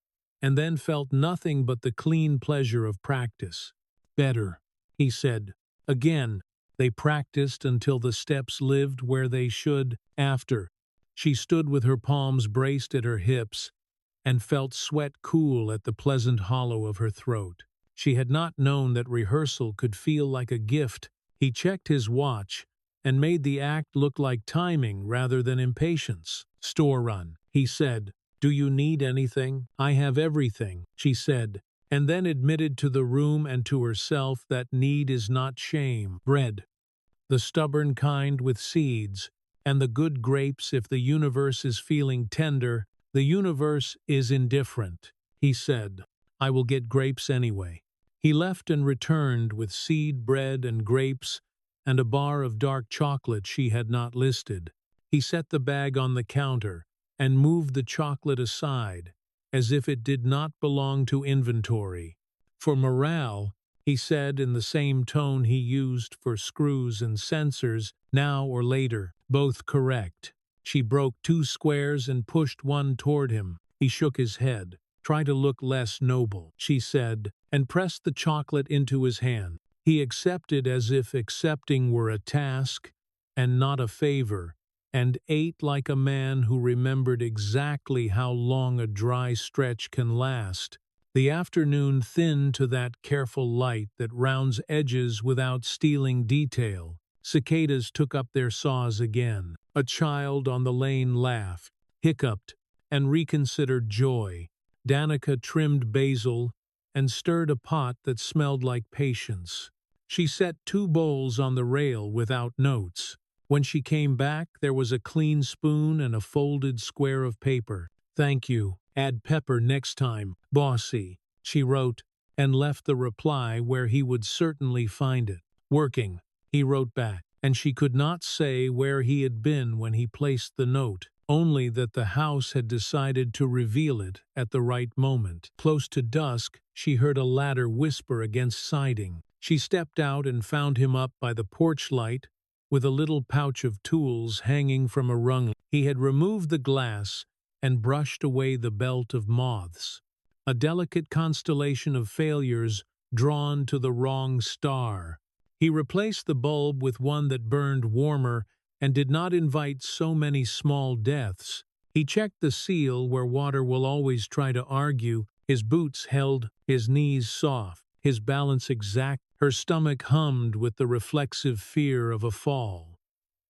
and then felt nothing but the clean pleasure of practice. Better, he said. Again, they practiced until the steps lived where they should. After, she stood with her palms braced at her hips and felt sweat cool at the pleasant hollow of her throat. She had not known that rehearsal could feel like a gift. He checked his watch and made the act look like timing rather than impatience. Store run, he said. Do you need anything? I have everything, she said, and then admitted to the room and to herself that need is not shame. Bread, the stubborn kind with seeds, and the good grapes if the universe is feeling tender. The universe is indifferent, he said. I will get grapes anyway. He left and returned with seed bread and grapes and a bar of dark chocolate she had not listed. He set the bag on the counter and moved the chocolate aside, as if it did not belong to inventory. For morale, he said in the same tone he used for screws and sensors, now or later, both correct. She broke 2 squares and pushed one toward him. He shook his head. Try to look less noble, she said, and pressed the chocolate into his hand. He accepted as if accepting were a task and not a favor, and ate like a man who remembered exactly how long a dry stretch can last. The afternoon thinned to that careful light that rounds edges without stealing detail. Cicadas took up their saws again. A child on the lane laughed, hiccuped, and reconsidered joy. Danica trimmed basil and stirred a pot that smelled like patience. She set 2 bowls on the rail without notes. When she came back, there was a clean spoon and a folded square of paper. Thank you. Add pepper next time, bossy, she wrote, and left the reply where he would certainly find it. Working, he wrote back, and she could not say where he had been when he placed the note, only that the house had decided to reveal it at the right moment. Close to dusk, she heard a ladder whisper against siding. She stepped out and found him up by the porch light, with a little pouch of tools hanging from a rung. He had removed the glass and brushed away the belt of moths, a delicate constellation of failures drawn to the wrong star. He replaced the bulb with one that burned warmer and did not invite so many small deaths. He checked the seal where water will always try to argue. His boots held, his knees soft, his balance exact. Her stomach hummed with the reflexive fear of a fall,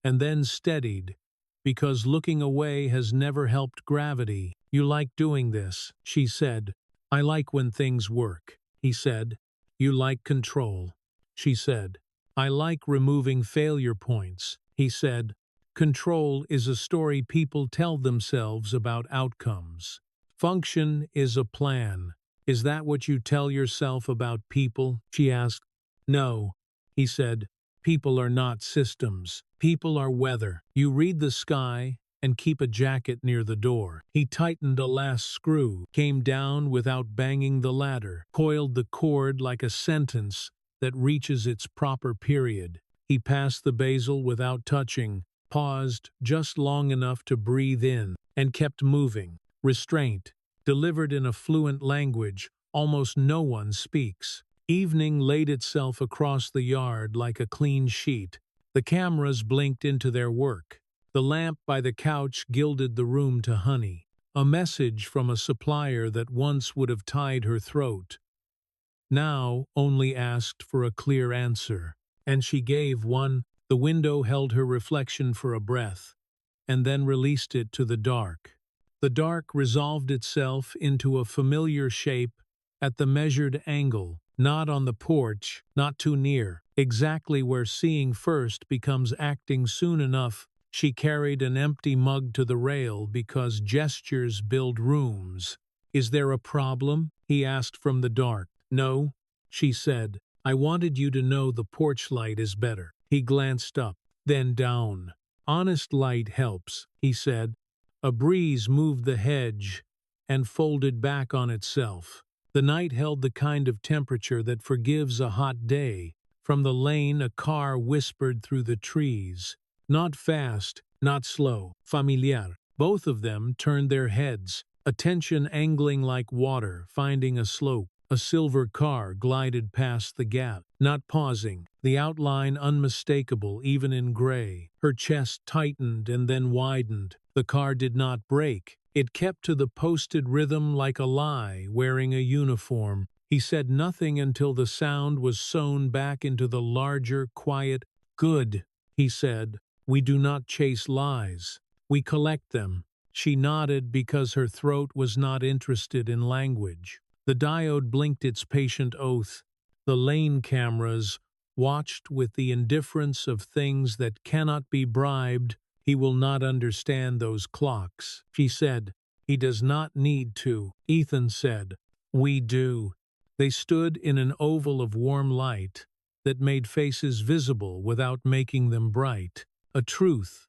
and then steadied, because looking away has never helped gravity. You like doing this, she said. I like when things work, he said. You like control, she said. I like removing failure points, he said. Control is a story people tell themselves about outcomes. Function is a plan. Is that what you tell yourself about people? She asked. No, he said. People are not systems. People are weather. You read the sky and keep a jacket near the door. He tightened a last screw, came down without banging the ladder, coiled the cord like a sentence that reaches its proper period. He passed the basil without touching, paused just long enough to breathe in, and kept moving. Restraint, delivered in a fluent language almost no one speaks. Evening laid itself across the yard like a clean sheet. The cameras blinked into their work. The lamp by the couch gilded the room to honey. A message from a supplier that once would have tied her throat, now only asked for a clear answer. And she gave one. The window held her reflection for a breath, and then released it to the dark. The dark resolved itself into a familiar shape at the measured angle, not on the porch, not too near, exactly where seeing first becomes acting soon enough. She carried an empty mug to the rail because gestures build rooms. Is there a problem? He asked from the dark. No, she said. I wanted you to know the porch light is better. He glanced up, then down. Honest light helps, he said. A breeze moved the hedge and folded back on itself. The night held the kind of temperature that forgives a hot day. From the lane, a car whispered through the trees. Not fast, not slow, familiar. Both of them turned their heads, attention angling like water, finding a slope. A silver car glided past the gap, not pausing, the outline unmistakable even in gray. Her chest tightened and then widened. The car did not brake. It kept to the posted rhythm like a lie, wearing a uniform. He said nothing until the sound was sewn back into the larger, quiet, "Good," he said. "We do not chase lies. We collect them." She nodded because her throat was not interested in language. The diode blinked its patient oath. The lane cameras watched with the indifference of things that cannot be bribed. "He will not understand those clocks," she said. "He does not need to." Ethan said, "We do." They stood in an oval of warm light that made faces visible without making them bright. A truth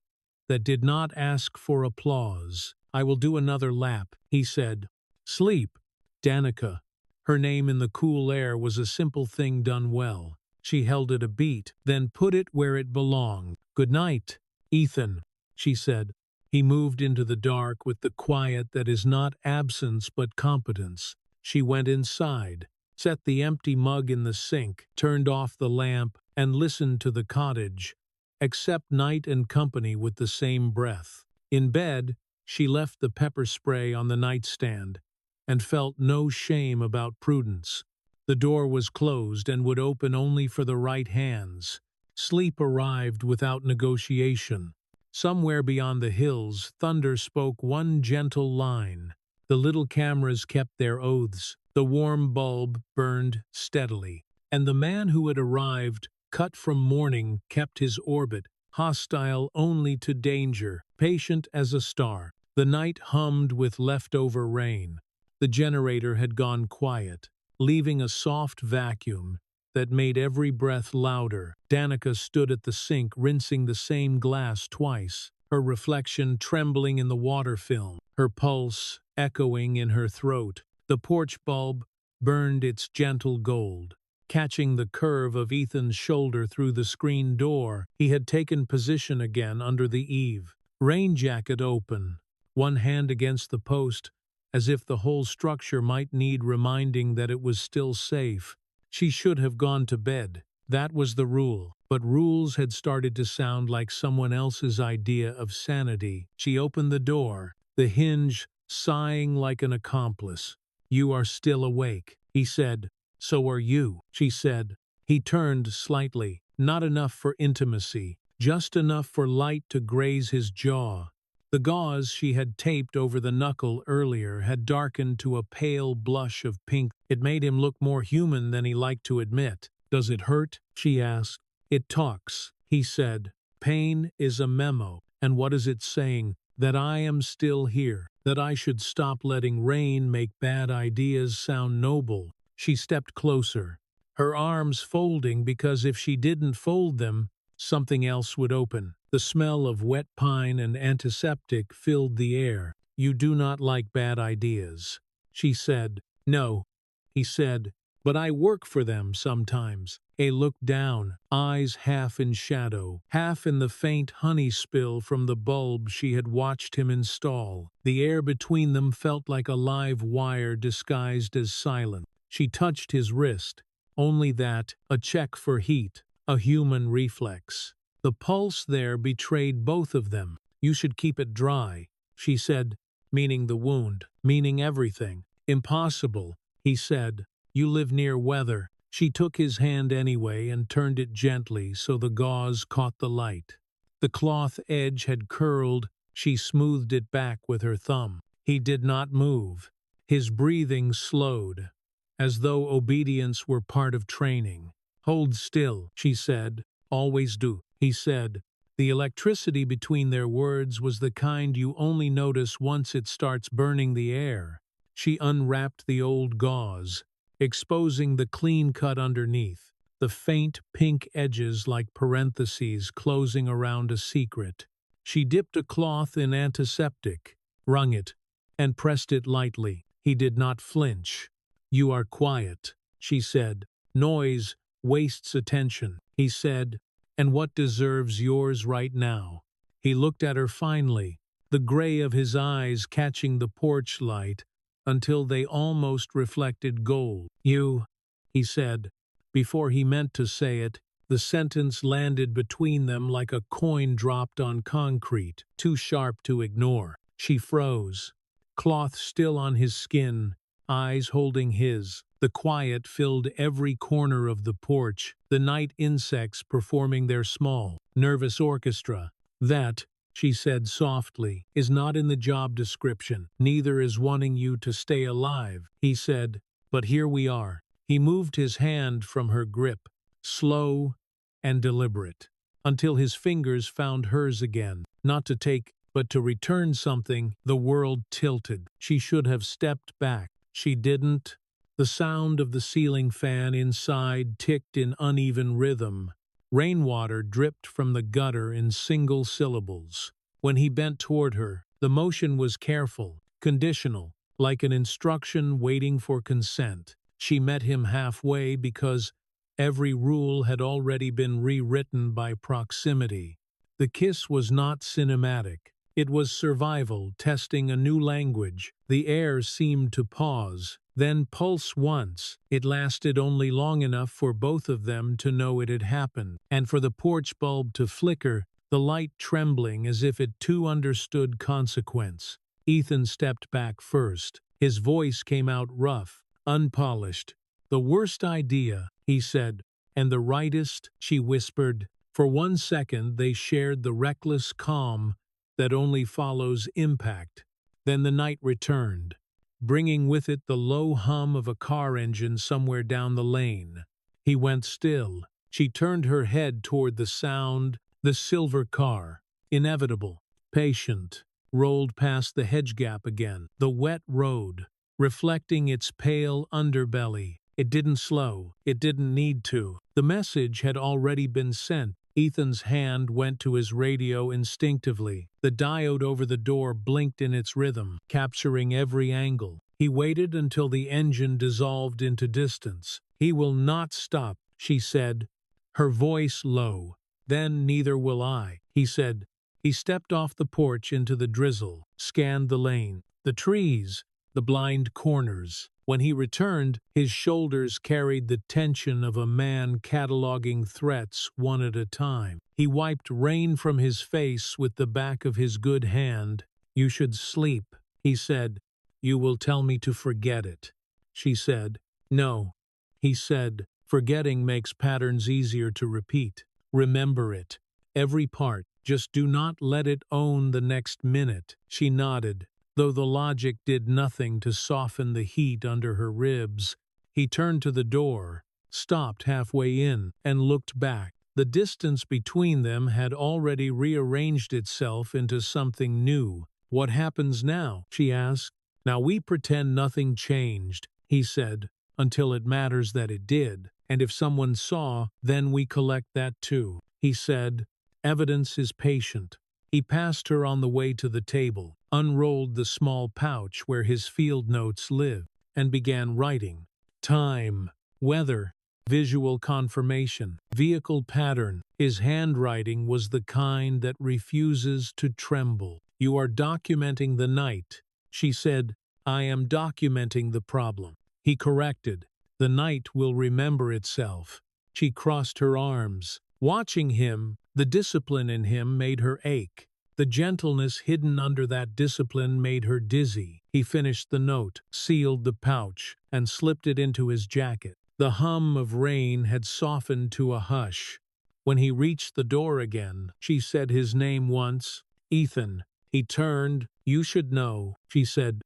that did not ask for applause. "I will do another lap," he said. "Sleep." Danica. Her name in the cool air was a simple thing done well. She held it a beat, then put it where it belonged. "Good night, Ethan," she said. He moved into the dark with the quiet that is not absence but competence. She went inside, set the empty mug in the sink, turned off the lamp, and listened to the cottage, accept night and company with the same breath. In bed, she left the pepper spray on the nightstand, and felt no shame about prudence. The door was closed and would open only for the right hands. Sleep arrived without negotiation. Somewhere beyond the hills, thunder spoke one gentle line. The little cameras kept their oaths. The warm bulb burned steadily. And the man who had arrived, cut from morning, kept his orbit, hostile only to danger, patient as a star. The night hummed with leftover rain. The generator had gone quiet, leaving a soft vacuum that made every breath louder. Danica stood at the sink, rinsing the same glass twice, her reflection trembling in the water film, her pulse echoing in her throat. The porch bulb burned its gentle gold, catching the curve of Ethan's shoulder through the screen door. He had taken position again under the eave, rain jacket open, one hand against the post, as if the whole structure might need reminding that it was still safe. She should have gone to bed. That was the rule. But rules had started to sound like someone else's idea of sanity. She opened the door, the hinge sighing like an accomplice. "You are still awake," he said. "So are you," she said. He turned slightly, not enough for intimacy, just enough for light to graze his jaw. The gauze she had taped over the knuckle earlier had darkened to a pale blush of pink. It made him look more human than he liked to admit. "Does it hurt?" she asked. "It talks," he said. "Pain is a memo. And what is it saying? That I am still here. That I should stop letting rain make bad ideas sound noble." She stepped closer, her arms folding because if she didn't fold them, something else would open. The smell of wet pine and antiseptic filled the air. "You do not like bad ideas," she said. "No," he said, "but I work for them sometimes." He looked down, eyes half in shadow, half in the faint honey spill from the bulb she had watched him install. The air between them felt like a live wire disguised as silence. She touched his wrist. Only that, a check for heat, a human reflex. The pulse there betrayed both of them. "You should keep it dry," she said, meaning the wound, meaning everything. "Impossible," he said. "You live near weather." She took his hand anyway and turned it gently so the gauze caught the light. The cloth edge had curled. She smoothed it back with her thumb. He did not move. His breathing slowed, as though obedience were part of training. "Hold still," she said. "Always do," he said. The electricity between their words was the kind you only notice once it starts burning the air. She unwrapped the old gauze, exposing the clean cut underneath, the faint pink edges like parentheses closing around a secret. She dipped a cloth in antiseptic, wrung it, and pressed it lightly. He did not flinch. "You are quiet," she said. "Noise wastes attention," he said. "And what deserves yours right now?" He looked at her finely, the gray of his eyes catching the porch light until they almost reflected gold. "You," he said. Before he meant to say it, the sentence landed between them like a coin dropped on concrete, too sharp to ignore. She froze, cloth still on his skin, eyes holding his. The quiet filled every corner of the porch, the night insects performing their small, nervous orchestra. "That," she said softly, "is not in the job description. Neither is wanting you to stay alive," he said. "But here we are." He moved his hand from her grip, slow and deliberate, until his fingers found hers again. Not to take, but to return something. The world tilted. She should have stepped back. She didn't. The sound of the ceiling fan inside ticked in uneven rhythm. Rainwater dripped from the gutter in single syllables. When he bent toward her, the motion was careful, conditional, like an instruction waiting for consent. She met him halfway because every rule had already been rewritten by proximity. The kiss was not cinematic. It was survival, testing a new language. The air seemed to pause, then pulse once. It lasted only long enough for both of them to know it had happened, and for the porch bulb to flicker, the light trembling as if it too understood consequence. Ethan stepped back first. His voice came out rough, unpolished. "The worst idea," he said. "And the rightest," she whispered. For 1 second they shared the reckless calm that only follows impact. Then the night returned, bringing with it the low hum of a car engine somewhere down the lane. He went still. She turned her head toward the sound. The silver car, inevitable, patient, rolled past the hedge gap again. The wet road, reflecting its pale underbelly. It didn't slow. It didn't need to. The message had already been sent. Ethan's hand went to his radio instinctively. The diode over the door blinked in its rhythm, capturing every angle. He waited until the engine dissolved into distance. "He will not stop," she said, her voice low. "Then neither will I," he said. He stepped off the porch into the drizzle, scanned the lane, the trees, the blind corners. When he returned, his shoulders carried the tension of a man cataloging threats one at a time. He wiped rain from his face with the back of his good hand. "You should sleep," he said. "You will tell me to forget it," she said. "No," he said. "Forgetting makes patterns easier to repeat. Remember it. Every part. Just do not let it own the next minute." She nodded, though the logic did nothing to soften the heat under her ribs. He turned to the door, stopped halfway in, and looked back. The distance between them had already rearranged itself into something new. "What happens now?" she asked. "Now we pretend nothing changed," he said, "until it matters that it did. And if someone saw, then we collect that too," he said. "Evidence is patient." He passed her on the way to the table, unrolled the small pouch where his field notes lived, and began writing. Time, weather, visual confirmation, vehicle pattern. His handwriting was the kind that refuses to tremble. "You are documenting the night," she said. "I am documenting the problem." He corrected. "The night will remember itself." She crossed her arms. Watching him, the discipline in him made her ache. The gentleness hidden under that discipline made her dizzy. He finished the note, sealed the pouch, and slipped it into his jacket. The hum of rain had softened to a hush. When he reached the door again, she said his name once. "Ethan." He turned. "You should know," she said.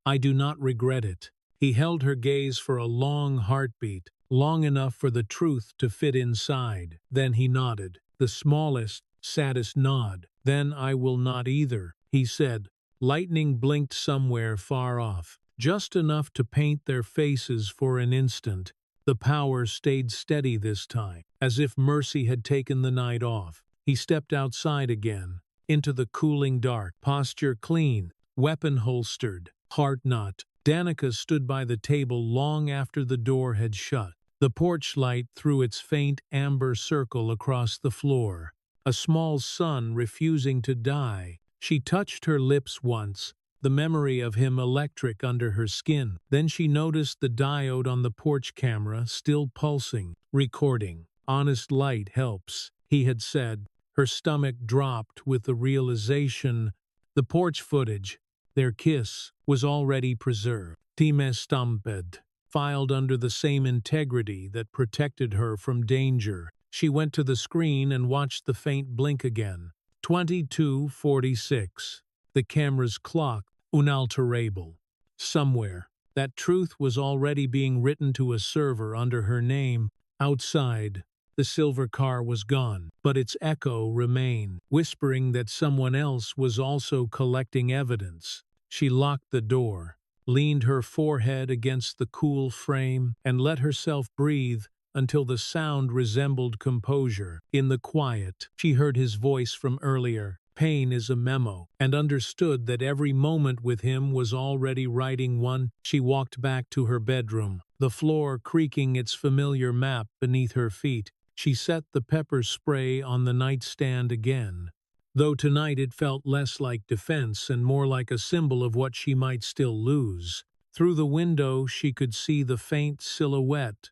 "I do not regret it." He held her gaze for a long heartbeat, long enough for the truth to fit inside. Then he nodded, the smallest, saddest nod. "Then I will not either," he said. Lightning blinked somewhere far off, just enough to paint their faces for an instant. The power stayed steady this time, as if mercy had taken the night off. He stepped outside again, into the cooling dark, posture clean, weapon holstered, heart not Danica stood by the table long after the door had shut. The porch light threw its faint amber circle across the floor, a small sun refusing to die. She touched her lips once, the memory of him electric under her skin. Then she noticed the diode on the porch camera still pulsing, recording. "Honest light helps," he had said. Her stomach dropped with the realization the porch footage, their kiss, was already preserved. Time stamped, filed under the same integrity that protected her from danger. She went to the screen and watched the faint blink again. 22:46. The camera's clock, unalterable. Somewhere, that truth was already being written to a server under her name. Outside, the silver car was gone, but its echo remained, whispering that someone else was also collecting evidence. She locked the door, leaned her forehead against the cool frame, and let herself breathe until the sound resembled composure. In the quiet, she heard his voice from earlier. Pain is a memo, and understood that every moment with him was already writing one. She walked back to her bedroom, the floor creaking its familiar map beneath her feet. She set the pepper spray on the nightstand again, though tonight it felt less like defense and more like a symbol of what she might still lose. Through the window she could see the faint silhouette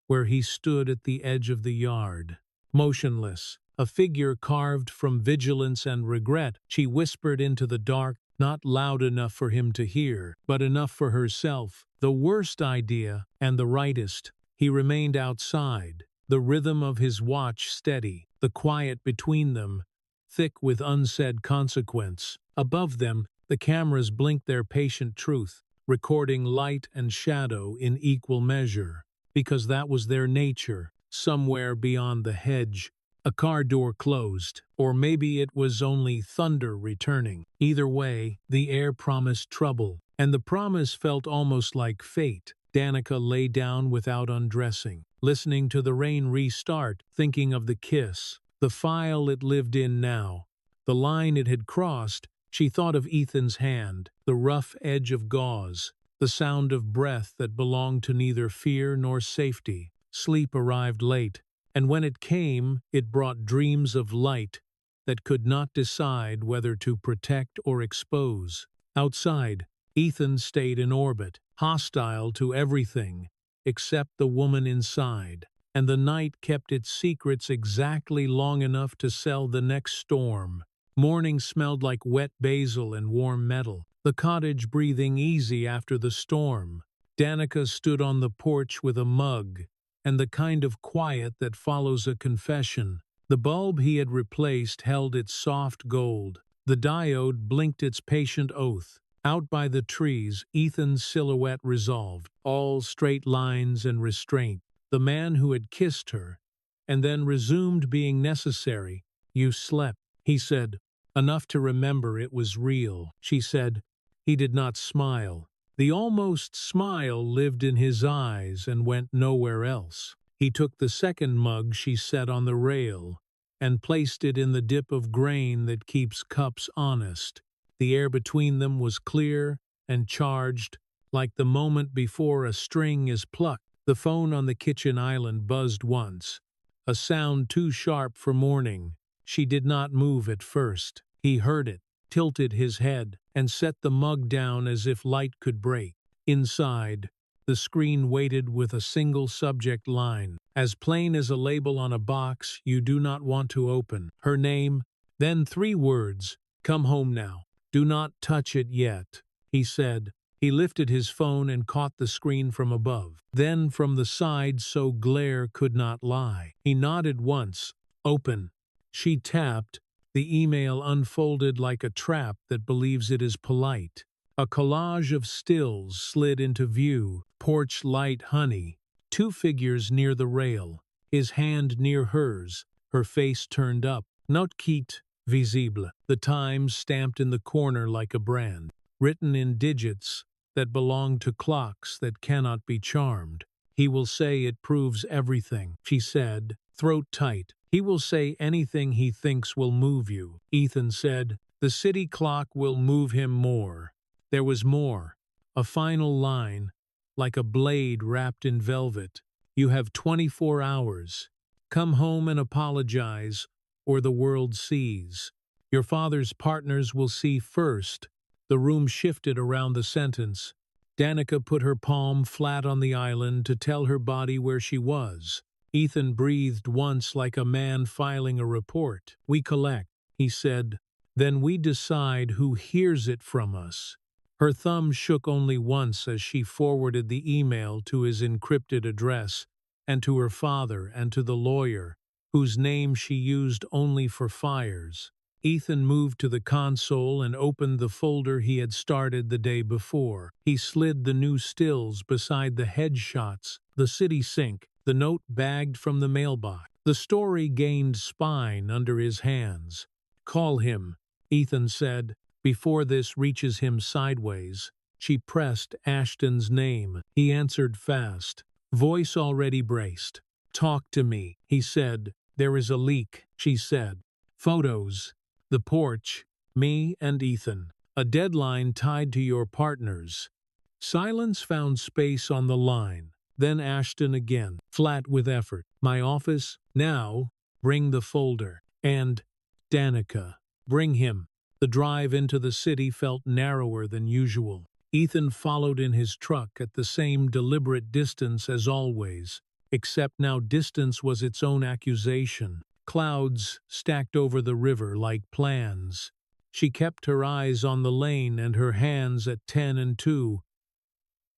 where he stood at the edge of the yard, motionless, a figure carved from vigilance and regret. She whispered into the dark, not loud enough for him to hear, but enough for herself. The worst idea, and the rightest. He remained outside, the rhythm of his watch steady, the quiet between them thick with unsaid consequence. Above them, the cameras blinked their patient truth, recording light and shadow in equal measure, because that was their nature. Somewhere beyond the hedge, a car door closed, or maybe it was only thunder returning. Either way, the air promised trouble, and the promise felt almost like fate. Danica lay down without undressing, listening to the rain restart, thinking of the kiss, the file it lived in now, the line it had crossed. She thought of Ethan's hand, the rough edge of gauze, the sound of breath that belonged to neither fear nor safety. Sleep arrived late, and when it came, it brought dreams of light that could not decide whether to protect or expose. Outside, Ethan stayed in orbit, hostile to everything except the woman inside, and the night kept its secrets exactly long enough to sell the next storm. Morning smelled like wet basil and warm metal, the cottage breathing easy after the storm. Danica stood on the porch with a mug, and the kind of quiet that follows a confession. The bulb he had replaced held its soft gold. The diode blinked its patient oath. Out by the trees, Ethan's silhouette resolved, all straight lines and restraint. The man who had kissed her, and then resumed being necessary. "You slept," he said. "Enough to remember it was real," she said. He did not smile. The almost smile lived in his eyes and went nowhere else. He took the second mug she set on the rail and placed it in the dip of grain that keeps cups honest. The air between them was clear and charged, like the moment before a string is plucked. The phone on the kitchen island buzzed once, a sound too sharp for morning. She did not move at first. He heard it, tilted his head, and set the mug down as if light could break. Inside, the screen waited with a single subject line, as plain as a label on a box you do not want to open. Her name, then 3 words, "Come home now. Do not touch it yet," he said. He lifted his phone and caught the screen from above, then from the side so glare could not lie. He nodded once. "Open." She tapped. The email unfolded like a trap that believes it is polite. A collage of stills slid into view. Porch light honey. 2 figures near the rail. His hand near hers. Her face turned up. "Not quitte visible." The time stamped in the corner like a brand. Written in digits that belong to clocks that cannot be charmed. "He will say it proves everything," she said, throat tight. "He will say anything he thinks will move you." Ethan said, "The city clock will move him more." There was more. A final line, like a blade wrapped in velvet. You have 24 hours. Come home and apologize, or the world sees. Your father's partners will see first. The room shifted around the sentence. Danica put her palm flat on the island to tell her body where she was. Ethan breathed once like a man filing a report. We collect, he said. Then we decide who hears it from us. Her thumb shook only once as she forwarded the email to his encrypted address, and to her father and to the lawyer, whose name she used only for fires. Ethan moved to the console and opened the folder he had started the day before. He slid the new stills beside the headshots, the city sink, the note bagged from the mailbox. The story gained spine under his hands. Call him, Ethan said, before this reaches him sideways. She pressed Ashton's name. He answered fast, voice already braced. Talk to me, he said. There is a leak, she said. Photos. The porch, me and Ethan. A deadline tied to your partners. Silence found space on the line. Then Ashton again, flat with effort. My office, now, bring the folder. And, Danica, bring him. The drive into the city felt narrower than usual. Ethan followed in his truck at the same deliberate distance as always, except now distance was its own accusation. Clouds stacked over the river like plans. She kept her eyes on the lane and her hands at 10 and 2.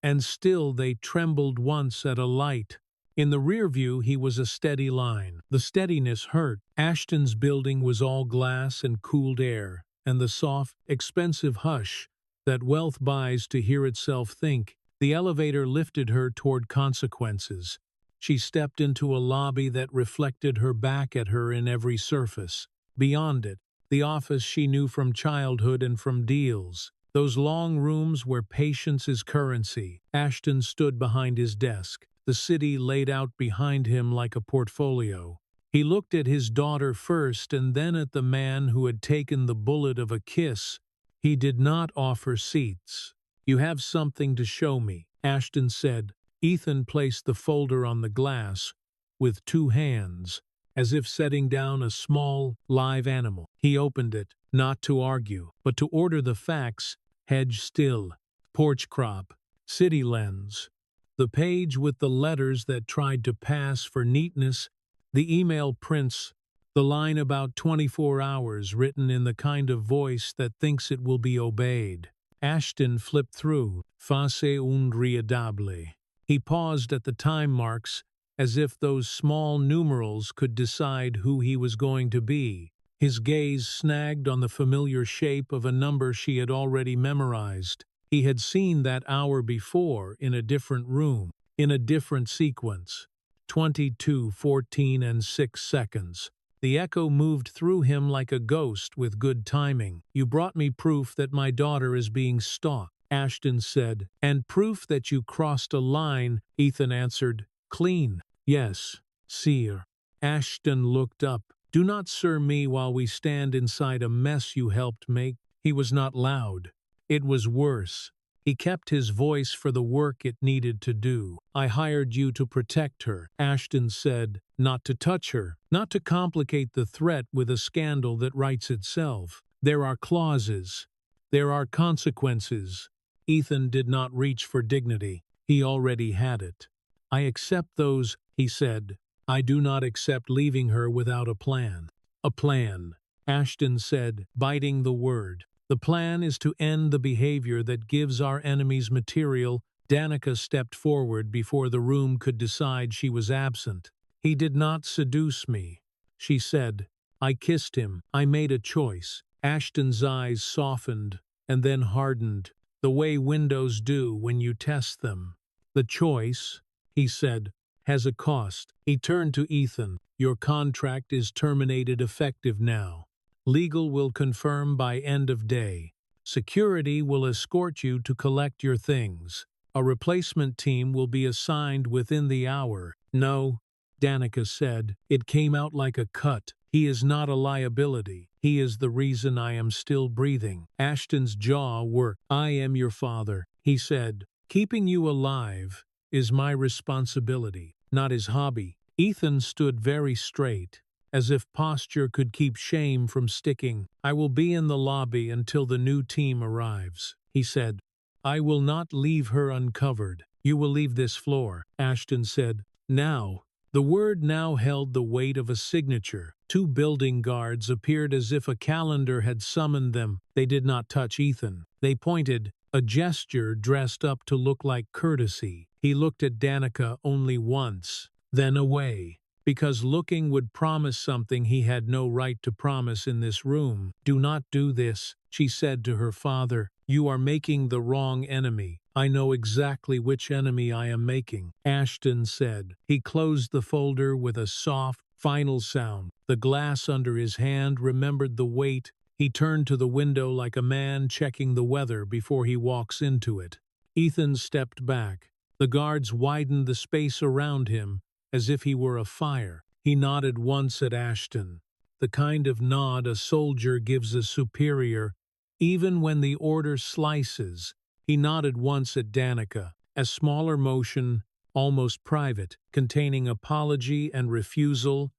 And still they trembled once at a light. In the rear view he was a steady line. The steadiness hurt. Ashton's building was all glass and cooled air, and the soft, expensive hush that wealth buys to hear itself think. The elevator lifted her toward consequences. She stepped into a lobby that reflected her back at her in every surface. Beyond it, the office she knew from childhood and from deals. Those long rooms where patience is currency. Ashton stood behind his desk, the city laid out behind him like a portfolio. He looked at his daughter first and then at the man who had taken the bullet of a kiss. He did not offer seats. You have something to show me, Ashton said. Ethan placed the folder on the glass with two hands, as if setting down a small, live animal. He opened it, not to argue, but to order the facts. Hedge still, porch crop, city lens. The page with the letters that tried to pass for neatness, the email prints, the line about 24 hours written in the kind of voice that thinks it will be obeyed. Ashton flipped through, face un riadable. He paused at the time marks, as if those small numerals could decide who he was going to be. His gaze snagged on the familiar shape of a number she had already memorized. He had seen that hour before in a different room, in a different sequence. 22, 14, and 6 seconds. The echo moved through him like a ghost with good timing. You brought me proof that my daughter is being stalked, Ashton said. And proof that you crossed a line, Ethan answered. Clean. Yes, sir. Ashton looked up. Do not sir me while we stand inside a mess you helped make. He was not loud. It was worse. He kept his voice for the work it needed to do. I hired you to protect her, Ashton said, not to touch her, not to complicate the threat with a scandal that writes itself. There are clauses. There are consequences. Ethan did not reach for dignity. He already had it. I accept those, he said. I do not accept leaving her without a plan. A plan, Ashton said, biting the word. The plan is to end the behavior that gives our enemies material. Danica stepped forward before the room could decide she was absent. He did not seduce me, she said. I kissed him. I made a choice. Ashton's eyes softened and then hardened, the way windows do when you test them. The choice, he said, has a cost. He turned to Ethan. Your contract is terminated effective now. Legal will confirm by end of day. Security will escort you to collect your things. A replacement team will be assigned within the hour. No, Danica said. It came out like a cut. He is not a liability. He is the reason I am still breathing. Ashton's jaw worked. I am your father, he said. Keeping you alive is my responsibility, not his hobby. Ethan stood very straight, as if posture could keep shame from sticking. I will be in the lobby until the new team arrives, he said. I will not leave her uncovered. You will leave this floor, Ashton said. Now. The word now held the weight of a signature. 2 building guards appeared as if a calendar had summoned them. They did not touch Ethan. They pointed, a gesture dressed up to look like courtesy. He looked at Danica only once, then away, because looking would promise something he had no right to promise in this room. Do not do this, she said to her father. You are making the wrong enemy. I know exactly which enemy I am making, Ashton said. He closed the folder with a soft, final sound. The glass under his hand remembered the weight. He turned to the window like a man checking the weather before he walks into it. Ethan stepped back. The guards widened the space around him, as if he were a fire. He nodded once at Ashton, the kind of nod a soldier gives a superior, even when the order slices. He nodded once at Danica, a smaller motion, almost private, containing apology and refusal,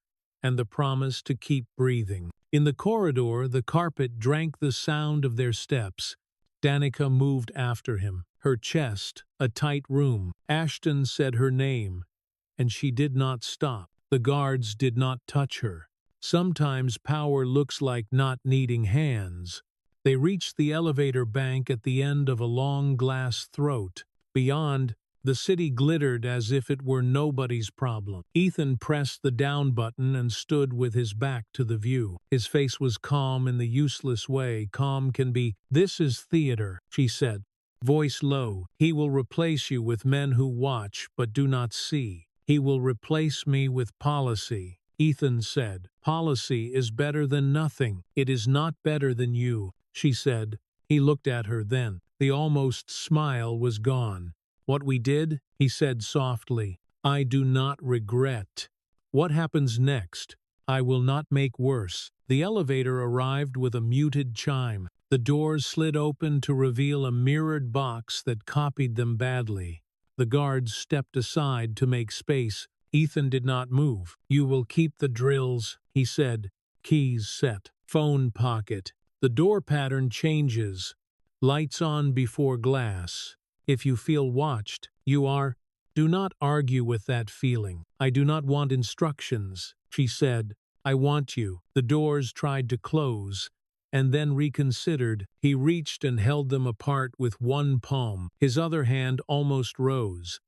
and the promise to keep breathing. In the corridor, the carpet drank the sound of their steps. Danica moved after him, her chest a tight room. Ashton said her name, and she did not stop. The guards did not touch her. Sometimes power looks like not needing hands. They reached the elevator bank at the end of a long glass throat. Beyond, the city glittered as if it were nobody's problem. Ethan pressed the down button and stood with his back to the view. His face was calm in the useless way calm can be. This is theater, she said, voice low. He will replace you with men who watch but do not see. He will replace me with policy. Ethan said, policy is better than nothing. It is not better than you, she said. He looked at her then. The almost smile was gone. What we did, he said softly, I do not regret. What happens next, I will not make worse. The elevator arrived with a muted chime. The doors slid open to reveal a mirrored box that copied them badly. The guards stepped aside to make space. Ethan did not move. You will keep the drills, he said. Keys set. Phone pocket. The door pattern changes. Lights on before glass. If you feel watched, you are. Do not argue with that feeling. I do not want instructions, she said. I want you. The doors tried to close, and then reconsidered. He reached and held them apart with one palm. His other hand almost rose,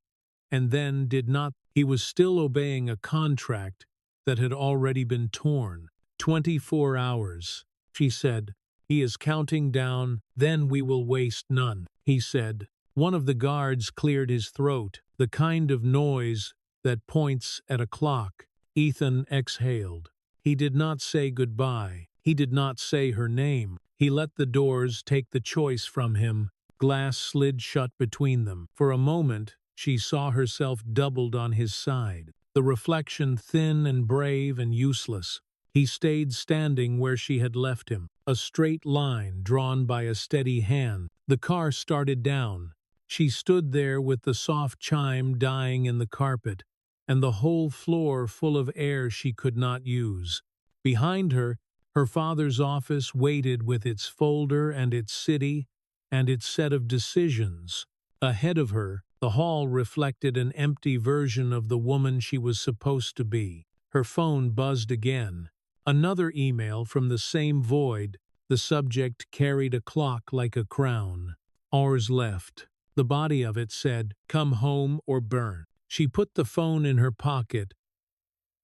and then did not. He was still obeying a contract that had already been torn. 24 hours, she said. He is counting down, then we will waste none, he said. One of the guards cleared his throat, the kind of noise that points at a clock. Ethan exhaled. He did not say goodbye. He did not say her name. He let the doors take the choice from him. Glass slid shut between them. For a moment, she saw herself doubled on his side, the reflection thin and brave and useless. He stayed standing where she had left him, a straight line drawn by a steady hand. The car started down. She stood there with the soft chime dying in the carpet, and the whole floor full of air she could not use. Behind her, her father's office waited with its folder and its city and its set of decisions. Ahead of her, the hall reflected an empty version of the woman she was supposed to be. Her phone buzzed again. Another email from the same void. The subject carried a clock like a crown. Hours left. The body of it said, "Come home or burn." She put the phone in her pocket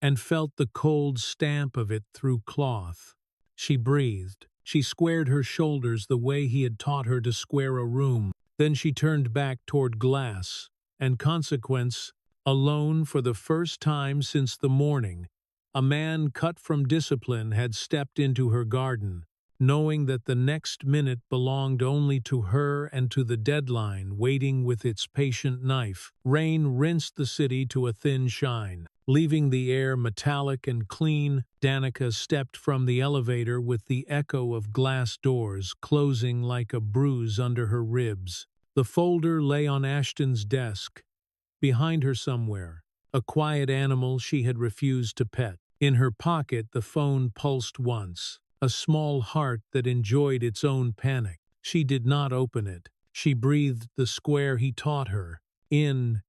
and felt the cold stamp of it through cloth. She breathed. She squared her shoulders the way he had taught her to square a room. Then she turned back toward glass, and consequence, alone for the first time since the morning. A man cut from discipline had stepped into her garden, knowing that the next minute belonged only to her and to the deadline waiting with its patient knife. Rain rinsed the city to a thin shine, leaving the air metallic and clean. Danica stepped from the elevator with the echo of glass doors closing like a bruise under her ribs. The folder lay on Ashton's desk, behind her somewhere, a quiet animal she had refused to pet. In her pocket, the phone pulsed once, a small heart that enjoyed its own panic. She did not open it. She breathed the square he taught her, in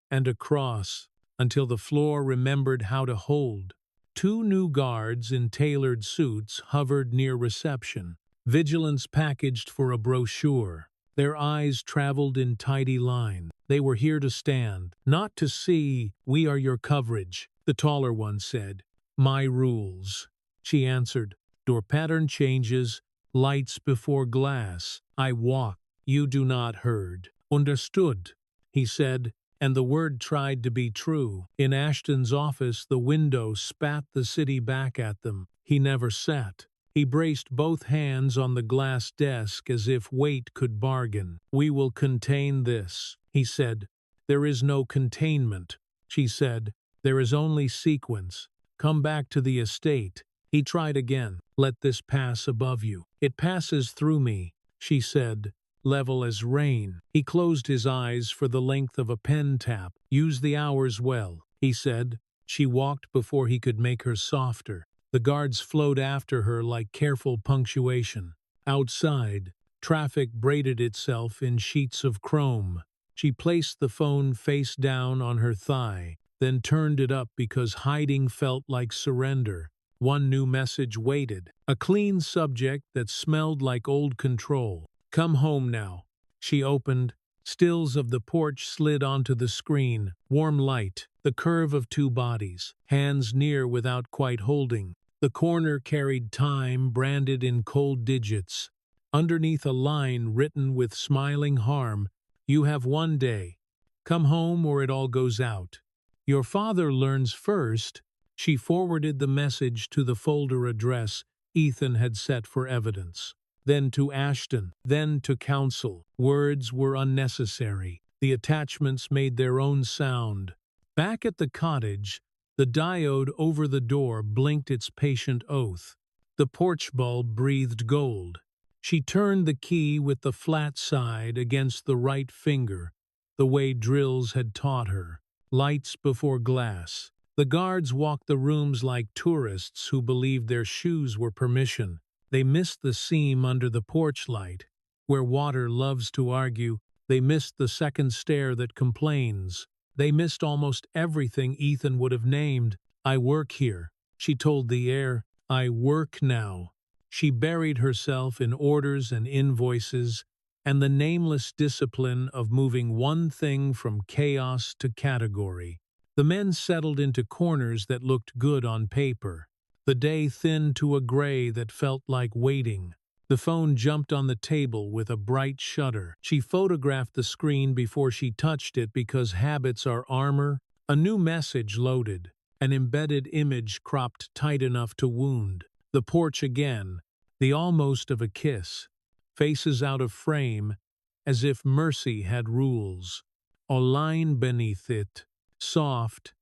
and across, until the floor remembered how to hold. Two new guards in tailored suits hovered near reception, vigilance packaged for a brochure. Their eyes traveled in tidy lines. They were here to stand, not to see. "We are your coverage," the taller one said. "My rules." She answered. "Door pattern changes, lights before glass. I walk. You do not heard." "Understood," he said, and the word tried to be true. In Ashton's office, the window spat the city back at them. He never sat. He braced both hands on the glass desk as if weight could bargain. "We will contain this," he said. "There is no containment," she said. "There is only sequence. Come back to the estate." He tried again. "Let this pass above you." "It passes through me," she said, level as rain. He closed his eyes for the length of a pen tap. "Use the hours well," he said. She walked before he could make her softer. The guards flowed after her like careful punctuation. Outside, traffic braided itself in sheets of chrome. She placed the phone face down on her thigh, then turned it up because hiding felt like surrender. One new message waited, a clean subject that smelled like old control. "Come home now." She opened. Stills of the porch slid onto the screen, warm light, the curve of two bodies, hands near without quite holding. The corner carried time branded in cold digits. Underneath a line written with smiling harm, "You have one day. Come home or it all goes out. Your father learns first." She forwarded the message to the folder address Ethan had set for evidence. Then to Ashton, then to counsel. Words were unnecessary. The attachments made their own sound. Back at the cottage, the diode over the door blinked its patient oath. The porch bulb breathed gold. She turned the key with the flat side against the right finger, the way drills had taught her. Lights before glass. The guards walked the rooms like tourists who believed their shoes were permission. They missed the seam under the porch light, where water loves to argue. They missed the second stair that complains. They missed almost everything Ethan would have named. "I work here," she told the air. "I work now." She buried herself in orders and invoices, and the nameless discipline of moving one thing from chaos to category. The men settled into corners that looked good on paper. The day thinned to a gray that felt like waiting. The phone jumped on the table with a bright shudder. She photographed the screen before she touched it because habits are armor. A new message loaded, an embedded image cropped tight enough to wound. The porch again, the almost of a kiss. Faces out of frame, as if mercy had rules. A line beneath it, soft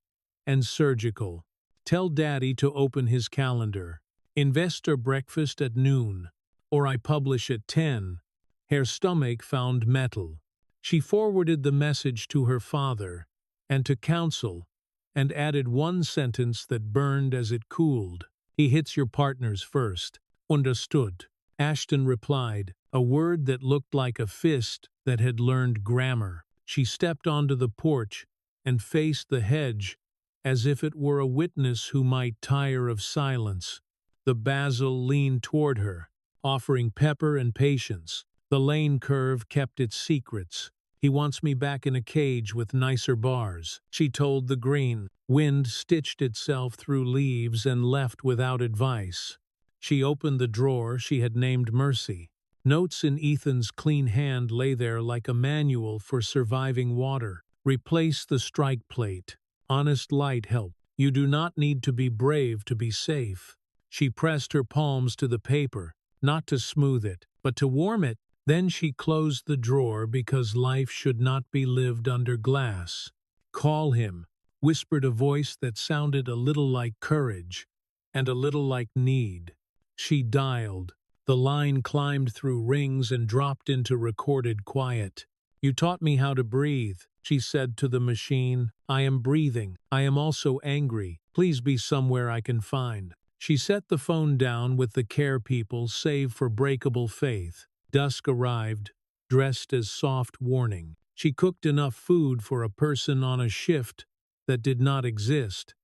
and surgical. "Tell Daddy to open his calendar. Investor breakfast at noon, or I publish at 10. Her stomach found metal. She forwarded the message to her father and to counsel, and added one sentence that burned as it cooled. "He hits your partners first." "Understood." Ashton replied, a word that looked like a fist that had learned grammar. She stepped onto the porch and faced the hedge as if it were a witness who might tire of silence. The basil leaned toward her, offering pepper and patience. The lane curve kept its secrets. "He wants me back in a cage with nicer bars," she told the green. Wind stitched itself through leaves and left without advice. She opened the drawer she had named Mercy. Notes in Ethan's clean hand lay there like a manual for surviving water. "Replace the strike plate. Honest light help. You do not need to be brave to be safe." She pressed her palms to the paper, not to smooth it, but to warm it. Then she closed the drawer because life should not be lived under glass. "Call him," whispered a voice that sounded a little like courage and a little like need. She dialed. The line climbed through rings and dropped into recorded quiet. You taught me how to breathe, she said to the machine. I am breathing. I am also angry. Please be somewhere I can find. She set the phone down with the care people, save for breakable faith. Dusk arrived, dressed as soft warning. She cooked enough food for a person on a shift that did not exist,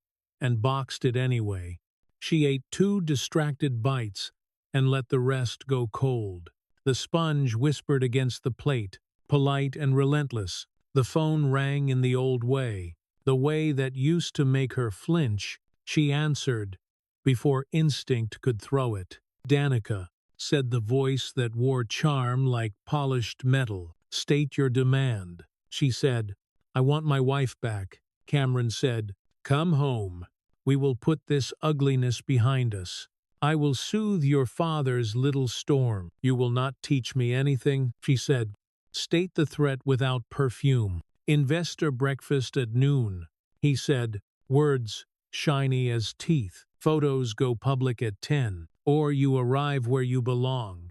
and boxed it anyway. She ate 2 distracted bites and let the rest go cold. The sponge whispered against the plate, polite and relentless. The phone rang in the old way, the way that used to make her flinch. She answered before instinct could throw it. Danica, said the voice that wore charm like polished metal. State your demand. She said, I want my wife back. Cameron said, come home. We will put this ugliness behind us. I will soothe your father's little storm. You will not teach me anything, she said. State the threat without perfume. Investor breakfast at noon, he said. Words shiny as teeth. Photos go public at 10, or you arrive where you belong.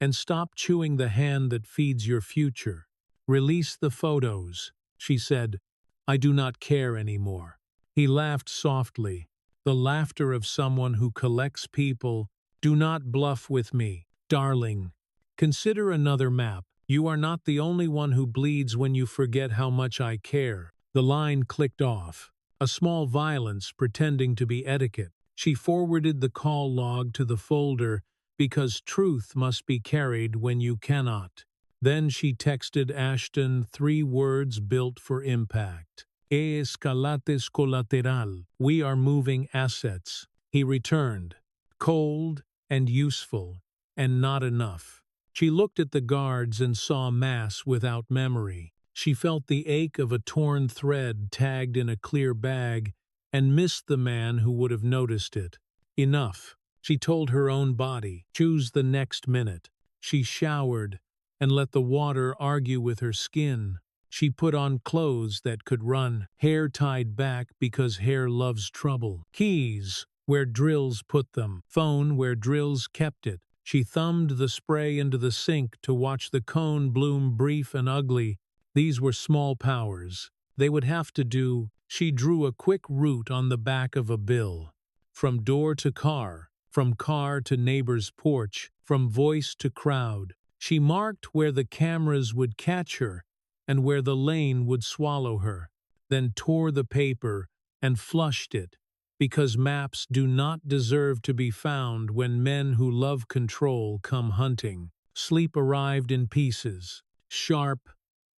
And stop chewing the hand that feeds your future. Release the photos, she said. I do not care anymore. He laughed softly, the laughter of someone who collects people. Do not bluff with me, darling. Consider another map. You are not the only one who bleeds when you forget how much I care. The line clicked off, a small violence pretending to be etiquette. She forwarded the call log to the folder because truth must be carried when you cannot. Then she texted Ashton 3 words built for impact. Escalates colateral. We are moving assets. He returned, cold and useful, and not enough. She looked at the guards and saw mass without memory. She felt the ache of a torn thread tagged in a clear bag and missed the man who would have noticed it. Enough, she told her own body. Choose the next minute. She showered and let the water argue with her skin. She put on clothes that could run, hair tied back because hair loves trouble. Keys where drills put them, phone where drills kept it. She thumbed the spray into the sink to watch the cone bloom brief and ugly. These were small powers. They would have to do. She drew a quick route on the back of a bill. From door to car, from car to neighbor's porch, from voice to crowd. She marked where the cameras would catch her and where the lane would swallow her, then tore the paper and flushed it, because maps do not deserve to be found when men who love control come hunting. Sleep arrived in pieces, sharp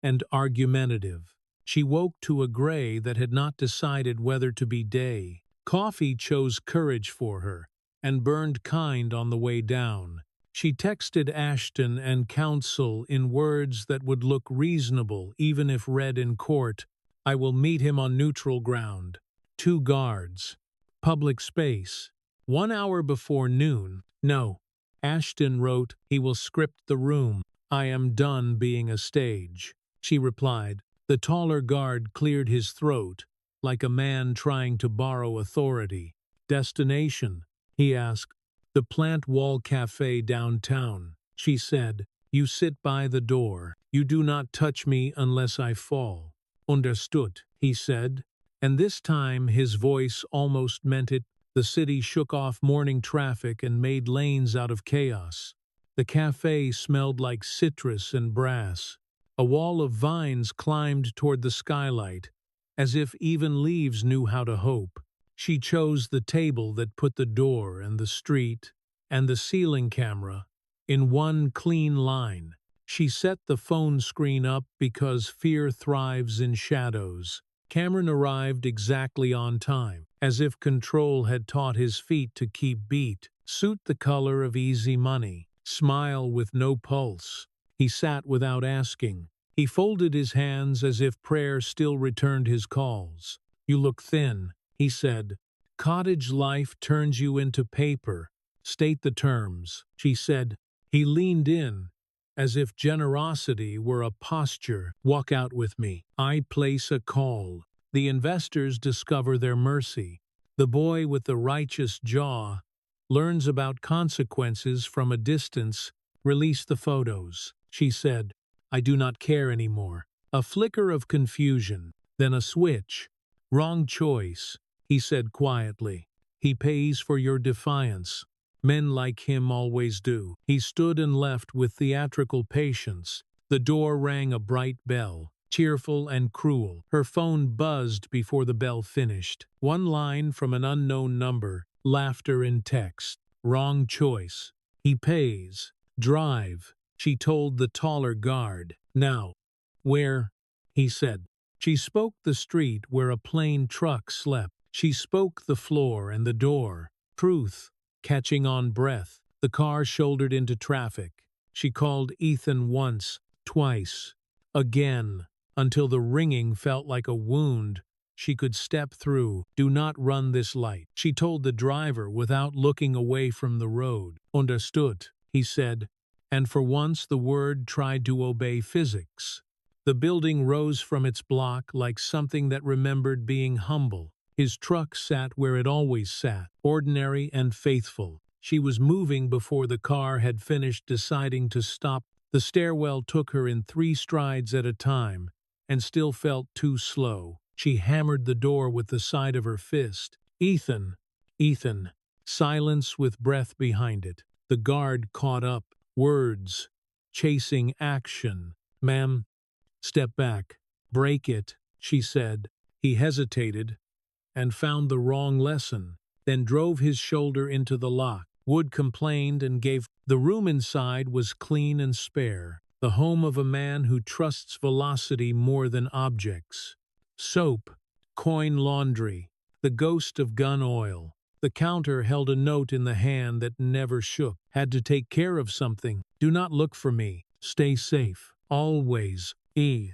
and argumentative. She woke to a gray that had not decided whether to be day. Coffee chose courage for her and burned kind on the way down. She texted Ashton and counsel in words that would look reasonable even if read in court. I will meet him on neutral ground. 2 guards. Public space. 1 hour before noon. No. Ashton wrote, he will script the room. I am done being a stage. She replied. The taller guard cleared his throat, like a man trying to borrow authority. Destination? He asked. The Plant Wall Cafe downtown. She said, you sit by the door. You do not touch me unless I fall. Understood, he said. And this time his voice almost meant it. The city shook off morning traffic and made lanes out of chaos. The cafe smelled like citrus and brass. A wall of vines climbed toward the skylight, as if even leaves knew how to hope. She chose the table that put the door and the street and the ceiling camera in one clean line. She set the phone screen up because fear thrives in shadows. Cameron arrived exactly on time, as if control had taught his feet to keep beat. Suit the color of easy money. Smile with no pulse. He sat without asking. He folded his hands as if prayer still returned his calls. You look thin, he said. Cottage life turns you into paper. State the terms, she said. He leaned in, as if generosity were a posture. Walk out with me. I place a call. The investors discover their mercy. The boy with the righteous jaw learns about consequences from a distance. Release the photos, she said. I do not care anymore. A flicker of confusion, then a switch. Wrong choice, he said quietly. He pays for your defiance. Men like him always do. He stood and left with theatrical patience. The door rang a bright bell, cheerful and cruel. Her phone buzzed before the bell finished. One line from an unknown number, laughter in text. Wrong choice. He pays. Drive, she told the taller guard. Now, where? He said. She spoke the street where a plain truck slept. She spoke the floor and the door. Truth, catching on breath. The car shouldered into traffic. She called Ethan once, twice, again, until the ringing felt like a wound she could step through. Do not run this light, she told the driver without looking away from the road. Understood, he said, and for once the word tried to obey physics. The building rose from its block like something that remembered being humble. His truck sat where it always sat, ordinary and faithful. She was moving before the car had finished deciding to stop. The stairwell took her in 3 strides at a time, and still felt too slow. She hammered the door with the side of her fist. Ethan, Ethan. Silence with breath behind it. The guard caught up. Words. Chasing action. Ma'am. Step back. Break it, she said. He hesitated and found the wrong lesson, then drove his shoulder into the lock. Wood complained and gave. The room inside was clean and spare, the home of a man who trusts velocity more than objects. Soap, coin laundry, the ghost of gun oil. The counter held a note in the hand that never shook. Had to take care of something. Do not look for me. Stay safe. Always. E.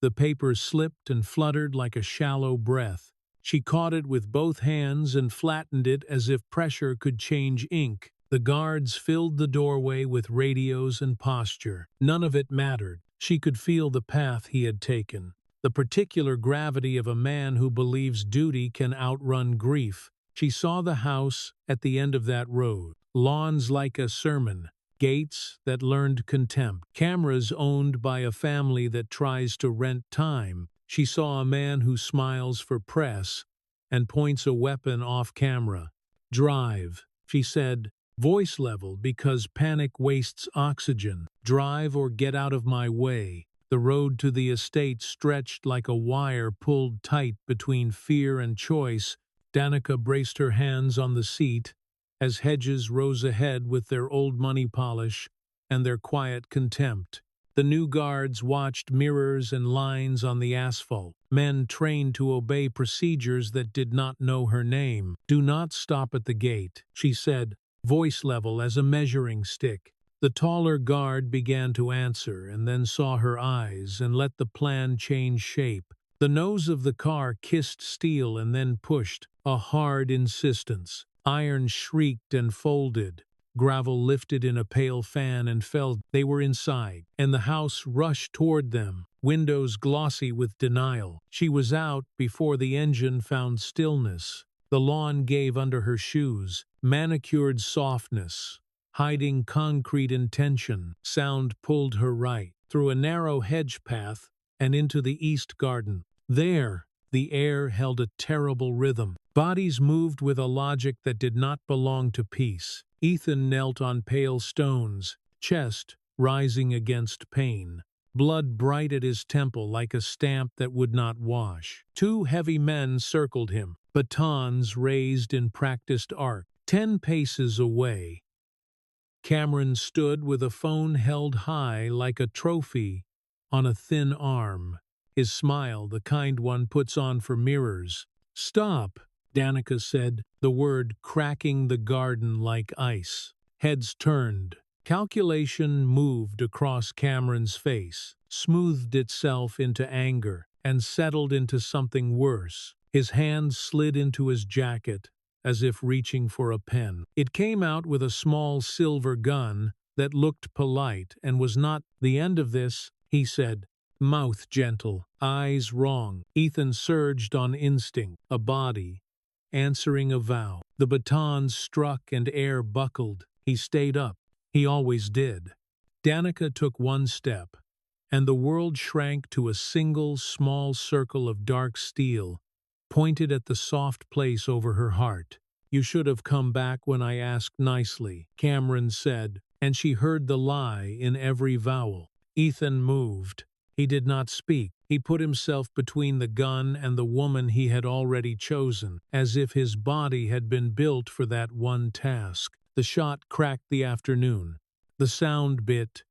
The paper slipped and fluttered like a shallow breath. She caught it with both hands and flattened it as if pressure could change ink. The guards filled the doorway with radios and posture. None of it mattered. She could feel the path he had taken, the particular gravity of a man who believes duty can outrun grief. She saw the house at the end of that road. Lawns like a sermon. Gates that learned contempt. Cameras owned by a family that tries to rent time. She saw a man who smiles for press and points a weapon off camera. Drive, she said, voice level because panic wastes oxygen. Drive or get out of my way. The road to the estate stretched like a wire pulled tight between fear and choice. Danica braced her hands on the seat as hedges rose ahead with their old money polish and their quiet contempt. The new guards watched mirrors and lines on the asphalt, men trained to obey procedures that did not know her name. Do not stop at the gate, she said, voice level as a measuring stick. The taller guard began to answer and then saw her eyes and let the plan change shape. The nose of the car kissed steel and then pushed, a hard insistence. Iron shrieked and folded. Gravel lifted in a pale fan and fell. They were inside, and the house rushed toward them, windows glossy with denial. She was out before the engine found stillness. The lawn gave under her shoes, manicured softness, hiding concrete intention. Sound pulled her right, through a narrow hedge path, and into the east garden. There, the air held a terrible rhythm. Bodies moved with a logic that did not belong to peace. Ethan knelt on pale stones, chest rising against pain. Blood bright at his temple like a stamp that would not wash. 2 heavy men circled him, batons raised in practiced arc. 10 paces away, Cameron stood with a phone held high like a trophy on a thin arm. His smile, the kind one puts on for mirrors. Stop, Danica said, the word cracking the garden like ice. Heads turned. Calculation moved across Cameron's face, smoothed itself into anger, and settled into something worse. His hand slid into his jacket, as if reaching for a pen. It came out with a small silver gun that looked polite and was not. The end of this, he said. Mouth gentle, eyes wrong. Ethan surged on instinct, a body, answering a vow. The batons struck and air buckled. He stayed up. He always did. Danica took 1 step, and the world shrank to a single small circle of dark steel, pointed at the soft place over her heart. "You should have come back when I asked nicely," Cameron said, and she heard the lie in every vowel. Ethan moved. He did not speak. He put himself between the gun and the woman he had already chosen, as if his body had been built for that one task. The shot cracked the afternoon. The sound bit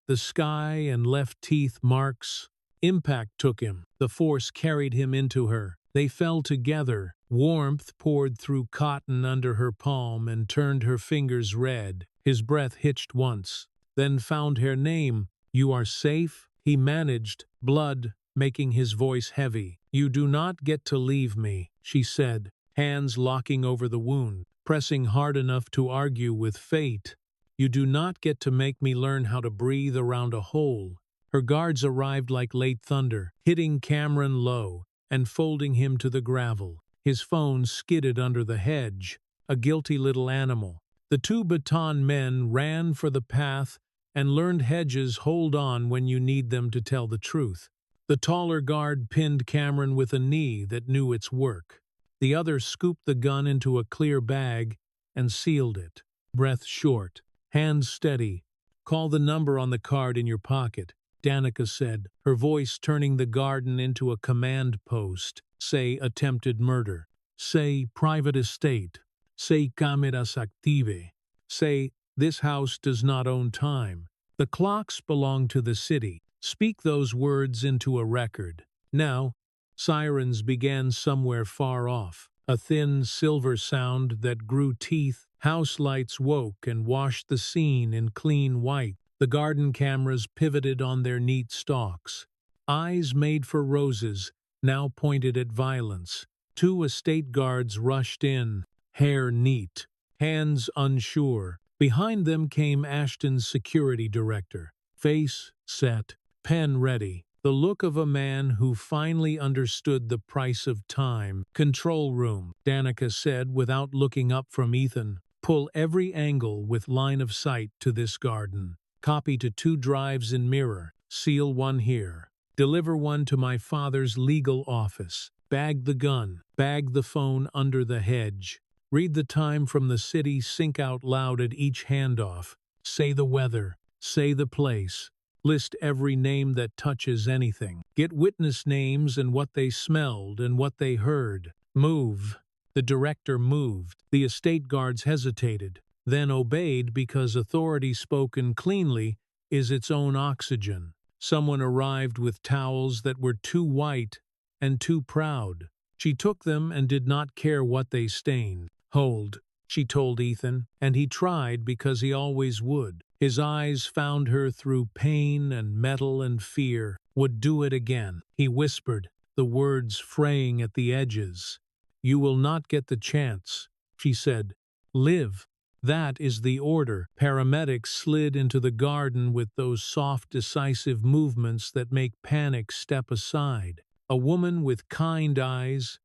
the sky and left teeth marks. Impact took him. The force carried him into her. They fell together. Warmth poured through cotton under her palm and turned her fingers red. His breath hitched once, then found her name. "You are safe?" he managed, blood making his voice heavy. "You do not get to leave me," she said, hands locking over the wound, pressing hard enough to argue with fate. "You do not get to make me learn how to breathe around a hole." Her guards arrived like late thunder, hitting Cameron low and folding him to the gravel. His phone skidded under the hedge, a guilty little animal. The two baton men ran for the path and learned hedges hold on when you need them to tell the truth. The taller guard pinned Cameron with a knee that knew its work. The other scooped the gun into a clear bag and sealed it. Breath short, hands steady. "Call the number on the card in your pocket," Danica said, her voice turning the garden into a command post. "Say attempted murder. Say private estate. Say cámaras active. Say this house does not own time. The clocks belong to the city." Speak those words into a record. Now, sirens began somewhere far off, a thin silver sound that grew teeth. House lights woke and washed the scene in clean white. The garden cameras pivoted on their neat stalks. Eyes made for roses now pointed at violence. Two estate guards rushed in, hair neat, hands unsure. Behind them came Ashton's security director, face set, pen ready, the look of a man who finally understood the price of time. "Control room," Danica said without looking up from Ethan. "Pull every angle with line of sight to this garden. Copy to 2 drives in Mirror. Seal 1 here. Deliver 1 to my father's legal office. Bag the gun. Bag the phone under the hedge. Read the time from the city sync out loud at each handoff. Say the weather. Say the place. List every name that touches anything. Get witness names and what they smelled and what they heard. Move." The director moved. The estate guards hesitated, then obeyed because authority spoken cleanly is its own oxygen. Someone arrived with towels that were too white and too proud. She took them and did not care what they stained. "Hold," she told Ethan, and he tried because he always would. His eyes found her through pain and metal and fear. "Would do it again," he whispered, the words fraying at the edges. "You will not get the chance," she said. "Live." That is the order. Paramedics slid into the garden with those soft, decisive movements that make panic step aside. A woman with kind eyes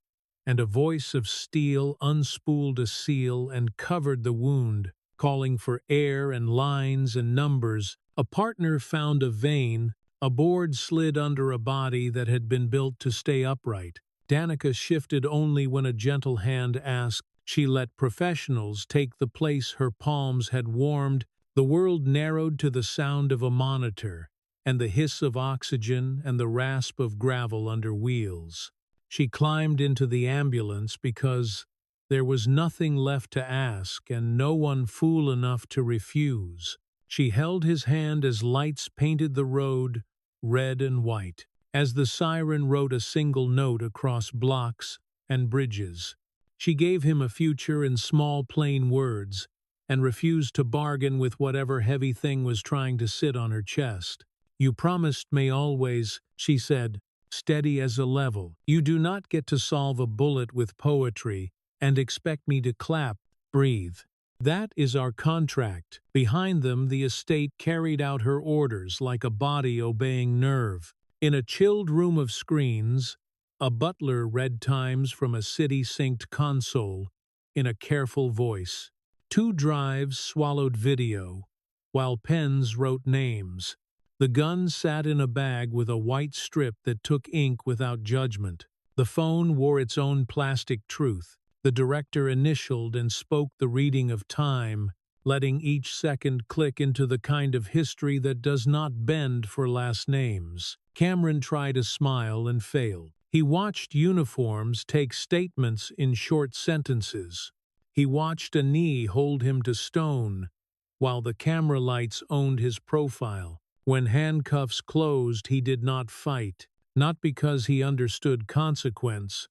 and a voice of steel unspooled a seal and covered the wound, calling for air and lines and numbers. A partner found a vein. A board slid under a body that had been built to stay upright. Danica shifted only when a gentle hand asked. She let professionals take the place her palms had warmed. The world narrowed to the sound of a monitor, and the hiss of oxygen and the rasp of gravel under wheels. She climbed into the ambulance because there was nothing left to ask and no one fool enough to refuse. She held his hand as lights painted the road red and white, as the siren wrote a single note across blocks and bridges. She gave him a future in small plain words and refused to bargain with whatever heavy thing was trying to sit on her chest. "You promised me always," she said, steady as a level. "You do not get to solve a bullet with poetry and expect me to clap, breathe. That is our contract." Behind them, the estate carried out her orders like a body obeying nerve. In a chilled room of screens, a butler read times from a city-synced console in a careful voice. 2 drives swallowed video, while pens wrote names. The gun sat in a bag with a white strip that took ink without judgment. The phone wore its own plastic truth. The director initialed and spoke the reading of time, letting each second click into the kind of history that does not bend for last names. Cameron tried a smile and failed. He watched uniforms take statements in short sentences. He watched a knee hold him to stone, while the camera lights owned his profile. When handcuffs closed, he did not fight, not because he understood consequence,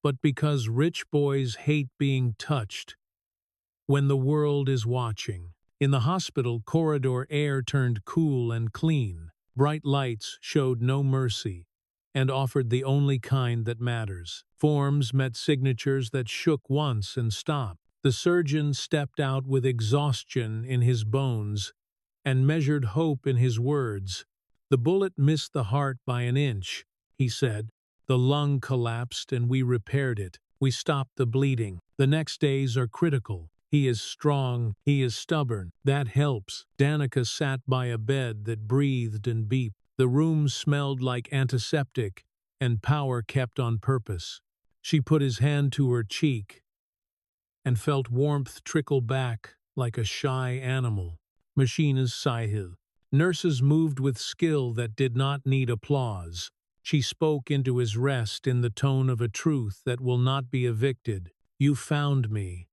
but because rich boys hate being touched when the world is watching. In the hospital corridor, air turned cool and clean. Bright lights showed no mercy and offered the only kind that matters. Forms met signatures that shook once and stopped. The surgeon stepped out with exhaustion in his bones and measured hope in his words. "The bullet missed the heart by an inch," he said. "The lung collapsed and we repaired it. We stopped the bleeding. The next days are critical. He is strong, he is stubborn. That helps." Danica sat by a bed that breathed and beeped. The room smelled like antiseptic, and power kept on purpose. She put his hand to her cheek and felt warmth trickle back like a shy animal. Machines sighed. Nurses moved with skill that did not need applause. She spoke into his rest in the tone of a truth that will not be evicted. "You found me,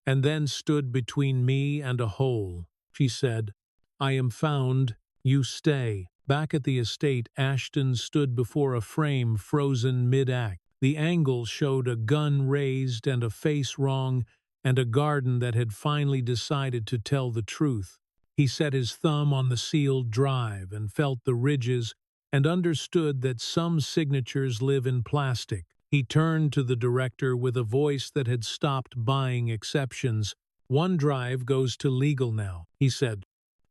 and then stood between me and a hole," she said. "I am found, you stay." Back at the estate, Ashton stood before a frame frozen mid-act. The angle showed a gun raised and a face wrong, and a garden that had finally decided to tell the truth. He set his thumb on the sealed drive and felt the ridges and understood that some signatures live in plastic. He turned to the director with a voice that had stopped buying exceptions. "One drive goes to legal now," he said.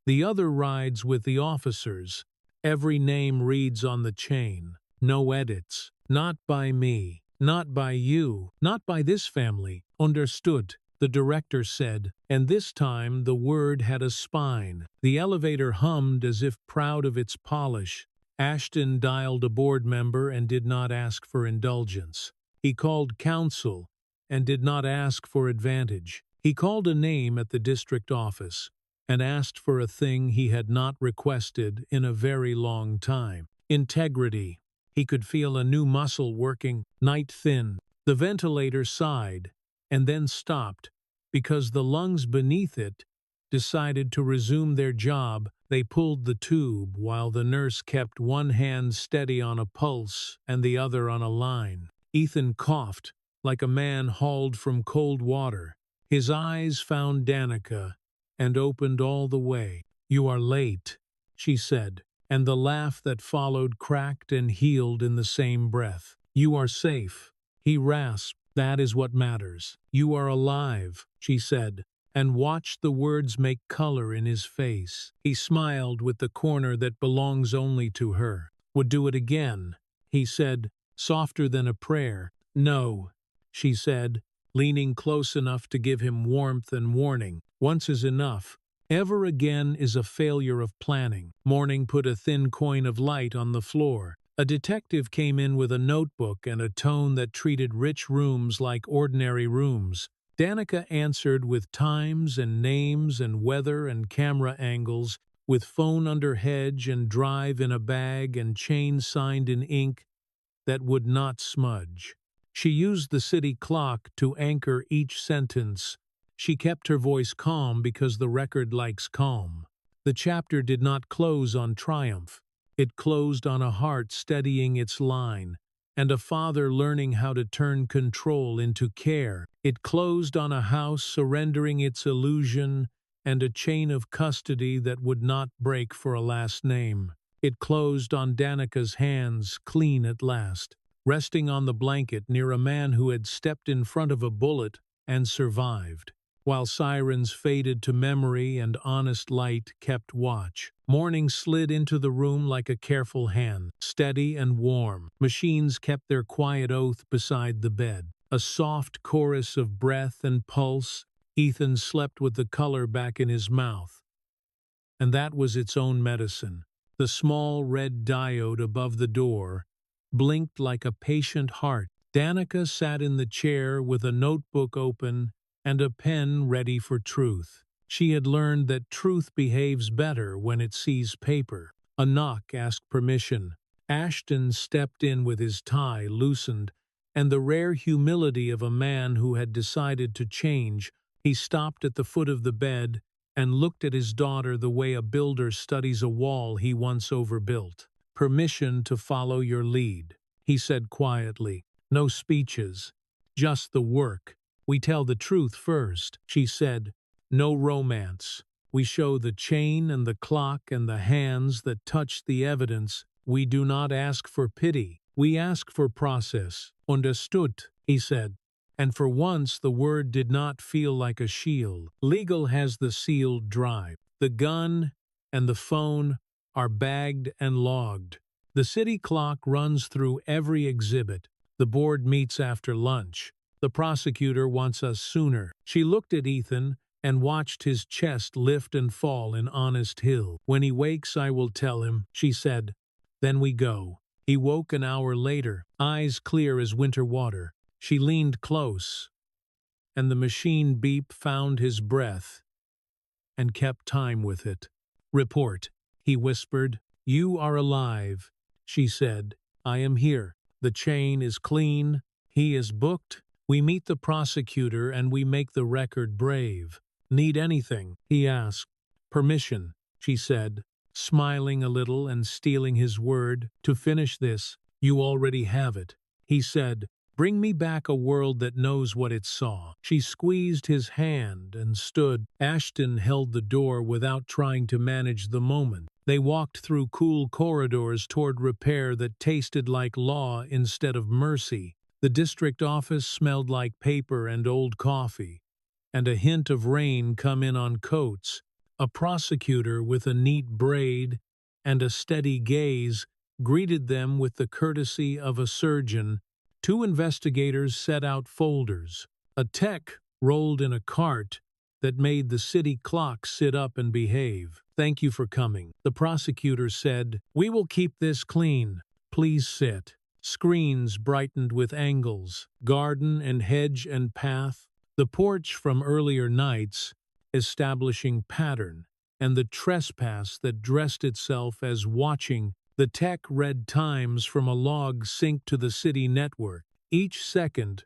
"The other rides with the officers. Every name reads on the chain. No edits. Not by me. Not by you. Not by this family." "Understood," the director said, and this time the word had a spine. The elevator hummed as if proud of its polish. Ashton dialed a board member and did not ask for indulgence. He called counsel and did not ask for advantage. He called a name at the district office and asked for a thing he had not requested in a very long time: integrity. He could feel a new muscle working, night thin. The ventilator sighed and then stopped because the lungs beneath it decided to resume their job. They pulled the tube while the nurse kept one hand steady on a pulse and the other on a line. Ethan coughed like a man hauled from cold water. His eyes found Danica and opened all the way. "You are late," she said, and the laugh that followed cracked and healed in the same breath. "You are safe," he rasped. "That is what matters." "You are alive," she said, and watched the words make color in his face. He smiled with the corner that belongs only to her. "Would do it again," he said, softer than a prayer. "No," she said, leaning close enough to give him warmth and warning. "Once is enough. Ever again is a failure of planning." Morning put a thin coin of light on the floor. A detective came in with a notebook and a tone that treated rich rooms like ordinary rooms. Danica answered with times and names and weather and camera angles, with phone under hedge and drive in a bag and chain signed in ink that would not smudge. She used the city clock to anchor each sentence. She kept her voice calm because the record likes calm. The chapter did not close on triumph. It closed on a heart steadying its line, and a father learning how to turn control into care. It closed on a house surrendering its illusion and a chain of custody that would not break for a last name. It closed on Danica's hands, clean at last, resting on the blanket near a man who had stepped in front of a bullet and survived. While sirens faded to memory and honest light kept watch, morning slid into the room like a careful hand, steady and warm. Machines kept their quiet oath beside the bed. A soft chorus of breath and pulse. Ethan slept with the color back in his mouth. and that was its own medicine. The small red diode above the door blinked like a patient heart. Danica sat in the chair with a notebook open and a pen ready for truth. She had learned that truth behaves better when it sees paper. A knock asked permission. Ashton stepped in with his tie loosened, and the rare humility of a man who had decided to change. He stopped at the foot of the bed and looked at his daughter the way a builder studies a wall he once overbuilt. "Permission to follow your lead," he said quietly. "No speeches, just the work. We tell the truth first," she said. "No romance. We show the chain and the clock and the hands that touch the evidence. We do not ask for pity. We ask for process." "Understood," he said. And for once the word did not feel like a shield. Legal has the sealed drive. The gun and the phone are bagged and logged. The city clock runs through every exhibit. The board meets after lunch. The prosecutor wants us sooner. She looked at Ethan and watched his chest lift and fall in honest hill. "When he wakes, I will tell him," she said. "Then we go." He woke an hour later, eyes clear as winter water. She leaned close, and the machine beep found his breath and kept time with it. "Report," he whispered. "You are alive," she said. "I am here. The chain is clean. He is booked. We meet the prosecutor and we make the record brave." "Need anything?" he asked. "Permission," she said, smiling a little and stealing his word. "To finish this, you already have it," he said. "Bring me back a world that knows what it saw." She squeezed his hand and stood. Ashton held the door without trying to manage the moment. They walked through cool corridors toward repair that tasted like law instead of mercy. The district office smelled like paper and old coffee, and a hint of rain come in on coats. A prosecutor with a neat braid and a steady gaze greeted them with the courtesy of a surgeon. Two investigators set out folders. A tech rolled in a cart that made the city clock sit up and behave. "Thank you for coming," the prosecutor said. "We will keep this clean. Please sit." Screens brightened with angles, garden and hedge and path, the porch from earlier nights, establishing pattern, and the trespass that dressed itself as watching. The tech read times from a log synced to the city network, each second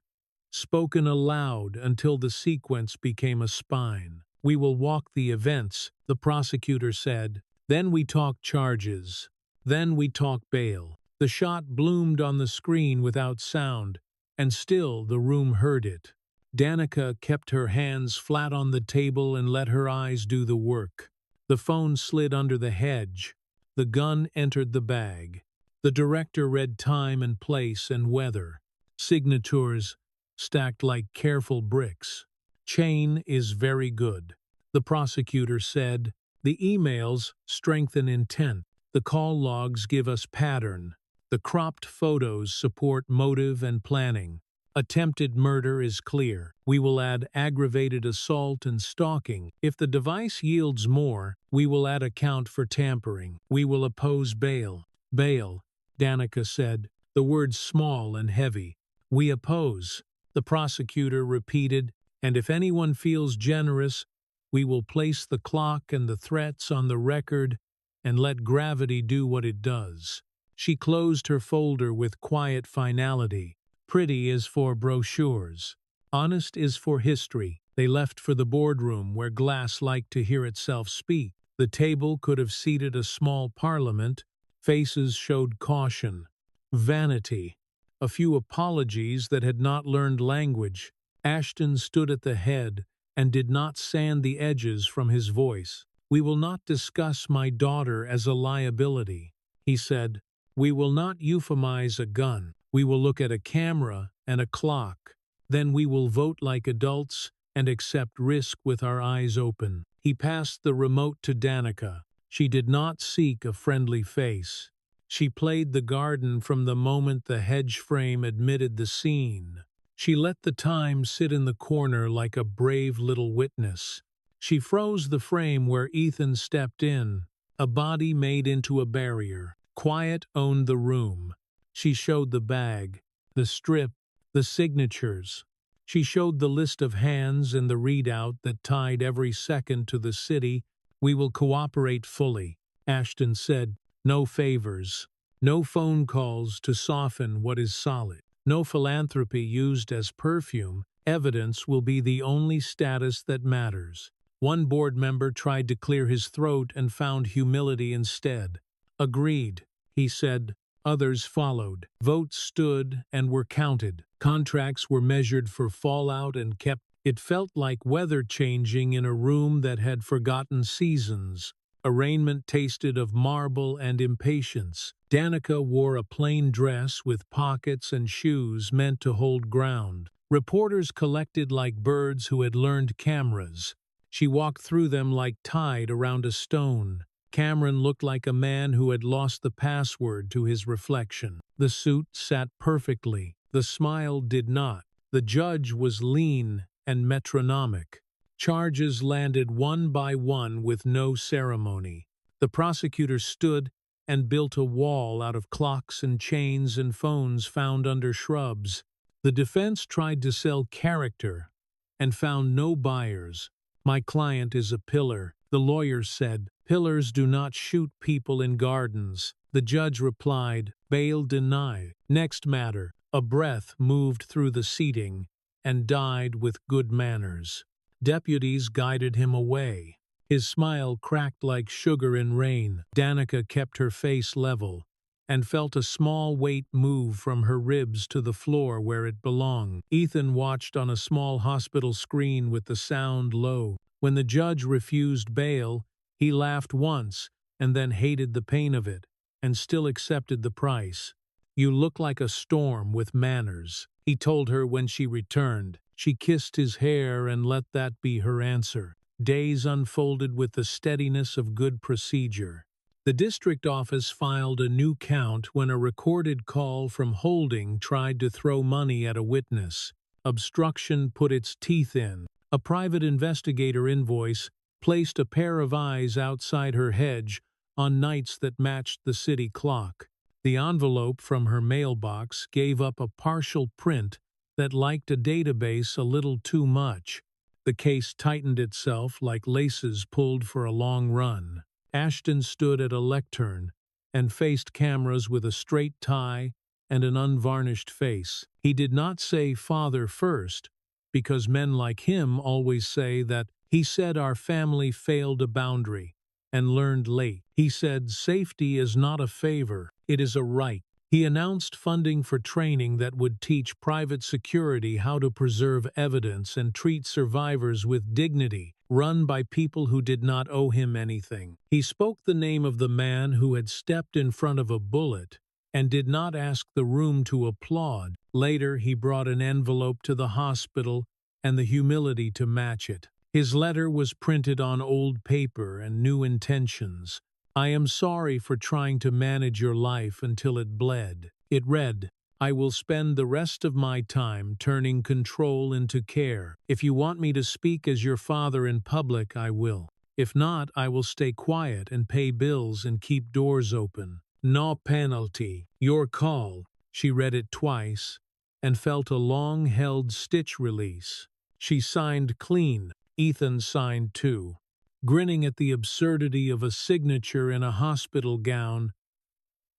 spoken aloud until the sequence became a spine. "We will walk the events," the prosecutor said. "Then we talk charges. Then we talk bail." The shot bloomed on the screen without sound, and still the room heard it. Danica kept her hands flat on the table and let her eyes do the work. The phone slid under the hedge. The gun entered the bag. The director read time and place and weather. Signatures stacked like careful bricks. "Chain is very good," the prosecutor said. "The emails strengthen intent. The call logs give us pattern. The cropped photos support motive and planning. Attempted murder is clear. We will add aggravated assault and stalking. If the device yields more, we will add a count for tampering. We will oppose bail." "Bail," Danica said, the word small and heavy. "We oppose," the prosecutor repeated, "and if anyone feels generous, we will place the clock and the threats on the record and let gravity do what it does." She closed her folder with quiet finality. Pretty is for brochures. Honest is for history. They left for the boardroom where glass liked to hear itself speak. The table could have seated a small parliament. Faces showed caution, vanity, a few apologies that had not learned language. Ashton stood at the head and did not sand the edges from his voice. "We will not discuss my daughter as a liability," he said. "We will not euphemize a gun. We will look at a camera and a clock. Then we will vote like adults and accept risk with our eyes open." He passed the remote to Danica. She did not seek a friendly face. She played the garden from the moment the hedge frame admitted the scene. She let the time sit in the corner like a brave little witness. She froze the frame where Ethan stepped in, a body made into a barrier. Quiet owned the room. She showed the bag, the strip, the signatures. She showed the list of hands and the readout that tied every second to the city. "We will cooperate fully," Ashton said. "No favors. No phone calls to soften what is solid. No philanthropy used as perfume. Evidence will be the only status that matters." One board member tried to clear his throat and found humility instead. "Agreed," he said. Others followed. Votes stood and were counted. Contracts were measured for fallout and kept. It felt like weather changing in a room that had forgotten seasons. Arraignment tasted of marble and impatience. Danica wore a plain dress with pockets and shoes meant to hold ground. Reporters collected like birds who had learned cameras. She walked through them like tide around a stone. Cameron looked like a man who had lost the password to his reflection. The suit sat perfectly. The smile did not. The judge was lean and metronomic. Charges landed one by one with no ceremony. The prosecutor stood and built a wall out of clocks and chains and phones found under shrubs. The defense tried to sell character and found no buyers. "My client is a pillar," the lawyer said. "Pillars do not shoot people in gardens." The judge replied, "Bail denied." Next matter. A breath moved through the seating and died with good manners. Deputies guided him away. His smile cracked like sugar in rain. Danica kept her face level and felt a small weight move from her ribs to the floor where it belonged. Ethan watched on a small hospital screen with the sound low. When the judge refused bail, he laughed once and then hated the pain of it, and still accepted the price. "You look like a storm with manners," he told her when she returned. She kissed his hair and let that be her answer. Days unfolded with the steadiness of good procedure. The district office filed a new count when a recorded call from Holding tried to throw money at a witness. Obstruction put its teeth in. A private investigator invoice placed a pair of eyes outside her hedge on nights that matched the city clock. The envelope from her mailbox gave up a partial print that liked a database a little too much. The case tightened itself like laces pulled for a long run. Ashton stood at a lectern and faced cameras with a straight tie and an unvarnished face. He did not say "father" first, because men like him always say that. He said our family failed a boundary and learned late. He said safety is not a favor, it is a right. He announced funding for training that would teach private security how to preserve evidence and treat survivors with dignity, run by people who did not owe him anything. He spoke the name of the man who had stepped in front of a bullet and did not ask the room to applaud. Later, he brought an envelope to the hospital and the humility to match it. His letter was printed on old paper and new intentions. "I am sorry for trying to manage your life until it bled." It read, "I will spend the rest of my time turning control into care. If you want me to speak as your father in public, I will. If not, I will stay quiet and pay bills and keep doors open. No penalty. Your call." She read it twice and felt a long-held stitch release. She signed clean. Ethan signed too, grinning at the absurdity of a signature in a hospital gown,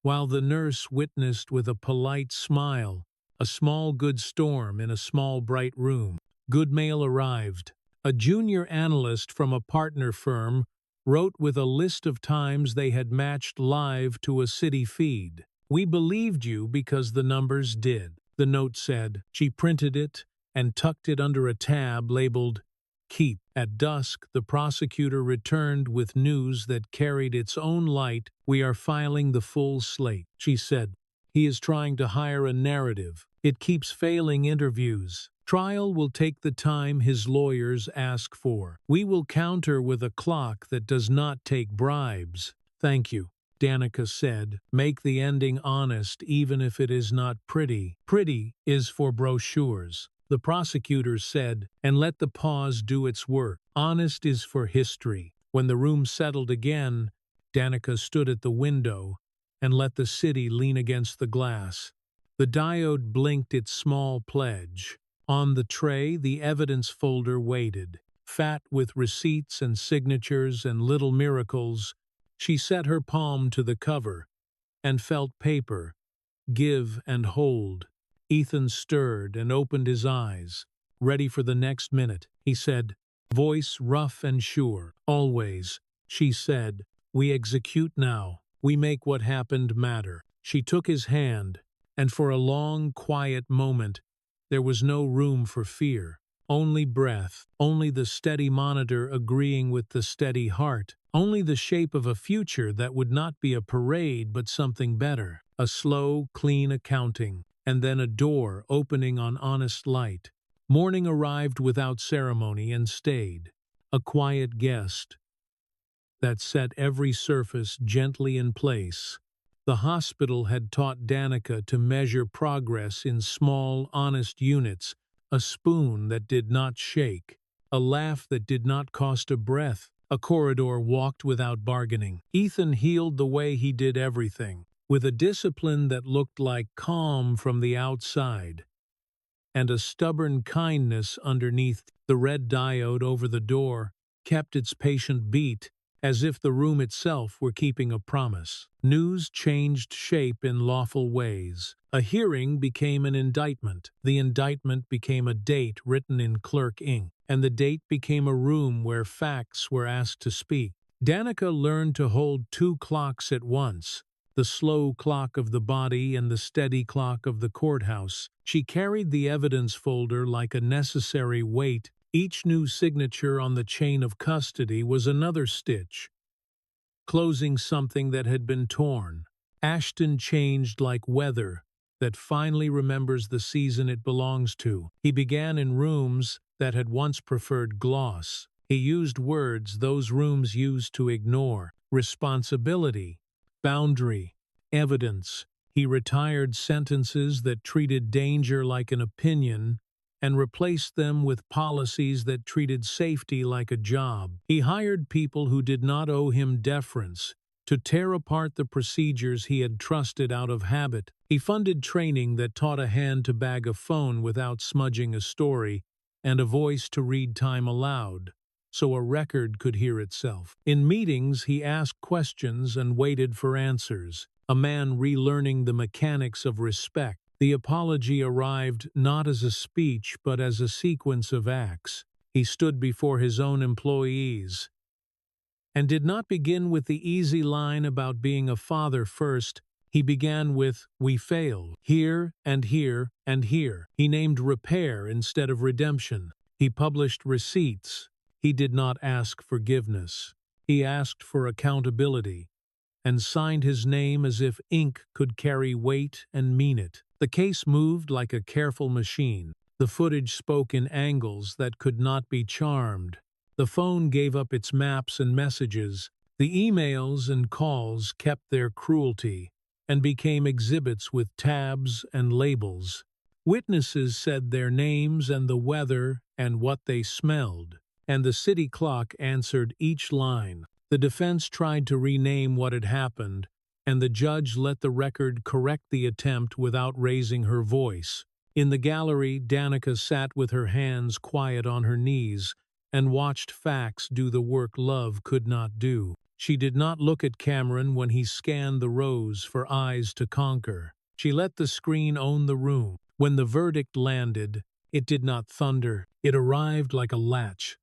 while the nurse witnessed with a polite smile a small good storm in a small bright room. Good mail arrived. A junior analyst from a partner firm wrote with a list of times they had matched live to a city feed. "We believed you because the numbers did," the note said. She printed it and tucked it under a tab labeled "Keep." At dusk, the prosecutor returned with news that carried its own light. "We are filing the full slate," she said. "He is trying to hire a narrative. It keeps failing interviews. Trial will take the time his lawyers ask for. We will counter with a clock that does not take bribes." "Thank you," Danica said. "Make the ending honest even if it is not pretty. Pretty is for brochures." the prosecutors said, and let the pause do its work. Honest is for history. When the room settled again, Danica stood at the window and let the city lean against the glass. The diode blinked its small pledge. On the tray, the evidence folder waited. Fat with receipts and signatures and little miracles, she set her palm to the cover and felt paper, give and hold. Ethan stirred and opened his eyes, ready for the next minute. He said, voice rough and sure, always. She said, we execute now. We make what happened matter. She took his hand, and for a long, quiet moment, there was no room for fear. Only breath, only the steady monitor agreeing with the steady heart, only the shape of a future that would not be a parade but something better. A slow, clean accounting, and then a door opening on honest light. Morning arrived without ceremony and stayed, a quiet guest that set every surface gently in place. The hospital had taught Danica to measure progress in small, honest units, a spoon that did not shake, a laugh that did not cost a breath, a corridor walked without bargaining. Ethan healed the way he did everything, with a discipline that looked like calm from the outside, and a stubborn kindness underneath. The red diode over the door kept its patient beat, as if the room itself were keeping a promise. News changed shape in lawful ways. A hearing became an indictment. The indictment became a date written in clerk ink, and the date became a room where facts were asked to speak. Danica learned to hold two clocks at once, the slow clock of the body and the steady clock of the courthouse. She carried the evidence folder like a necessary weight. Each new signature on the chain of custody was another stitch, closing something that had been torn. Ashton changed like weather that finally remembers the season it belongs to. He began in rooms that had once preferred gloss. He used words those rooms used to ignore: responsibility, boundary, evidence. He retired sentences that treated danger like an opinion and replaced them with policies that treated safety like a job. He hired people who did not owe him deference to tear apart the procedures he had trusted out of habit. He funded training that taught a hand to bag a phone without smudging a story, and a voice to read time aloud, so a record could hear itself. In meetings, he asked questions and waited for answers, a man relearning the mechanics of respect. The apology arrived not as a speech but as a sequence of acts. He stood before his own employees and did not begin with the easy line about being a father first. He began with, we failed, here and here and here. He named repair instead of redemption. He published receipts. He did not ask forgiveness. He asked for accountability, and signed his name as if ink could carry weight and mean it. The case moved like a careful machine. The footage spoke in angles that could not be charmed. The phone gave up its maps and messages. The emails and calls kept their cruelty and became exhibits with tabs and labels. Witnesses said their names and the weather and what they smelled, and the city clock answered each line. The defense tried to rename what had happened, and the judge let the record correct the attempt without raising her voice. In the gallery, Danica sat with her hands quiet on her knees and watched facts do the work love could not do. She did not look at Cameron when he scanned the rows for eyes to conquer. She let the screen own the room. When the verdict landed, it did not thunder. It arrived like a latch,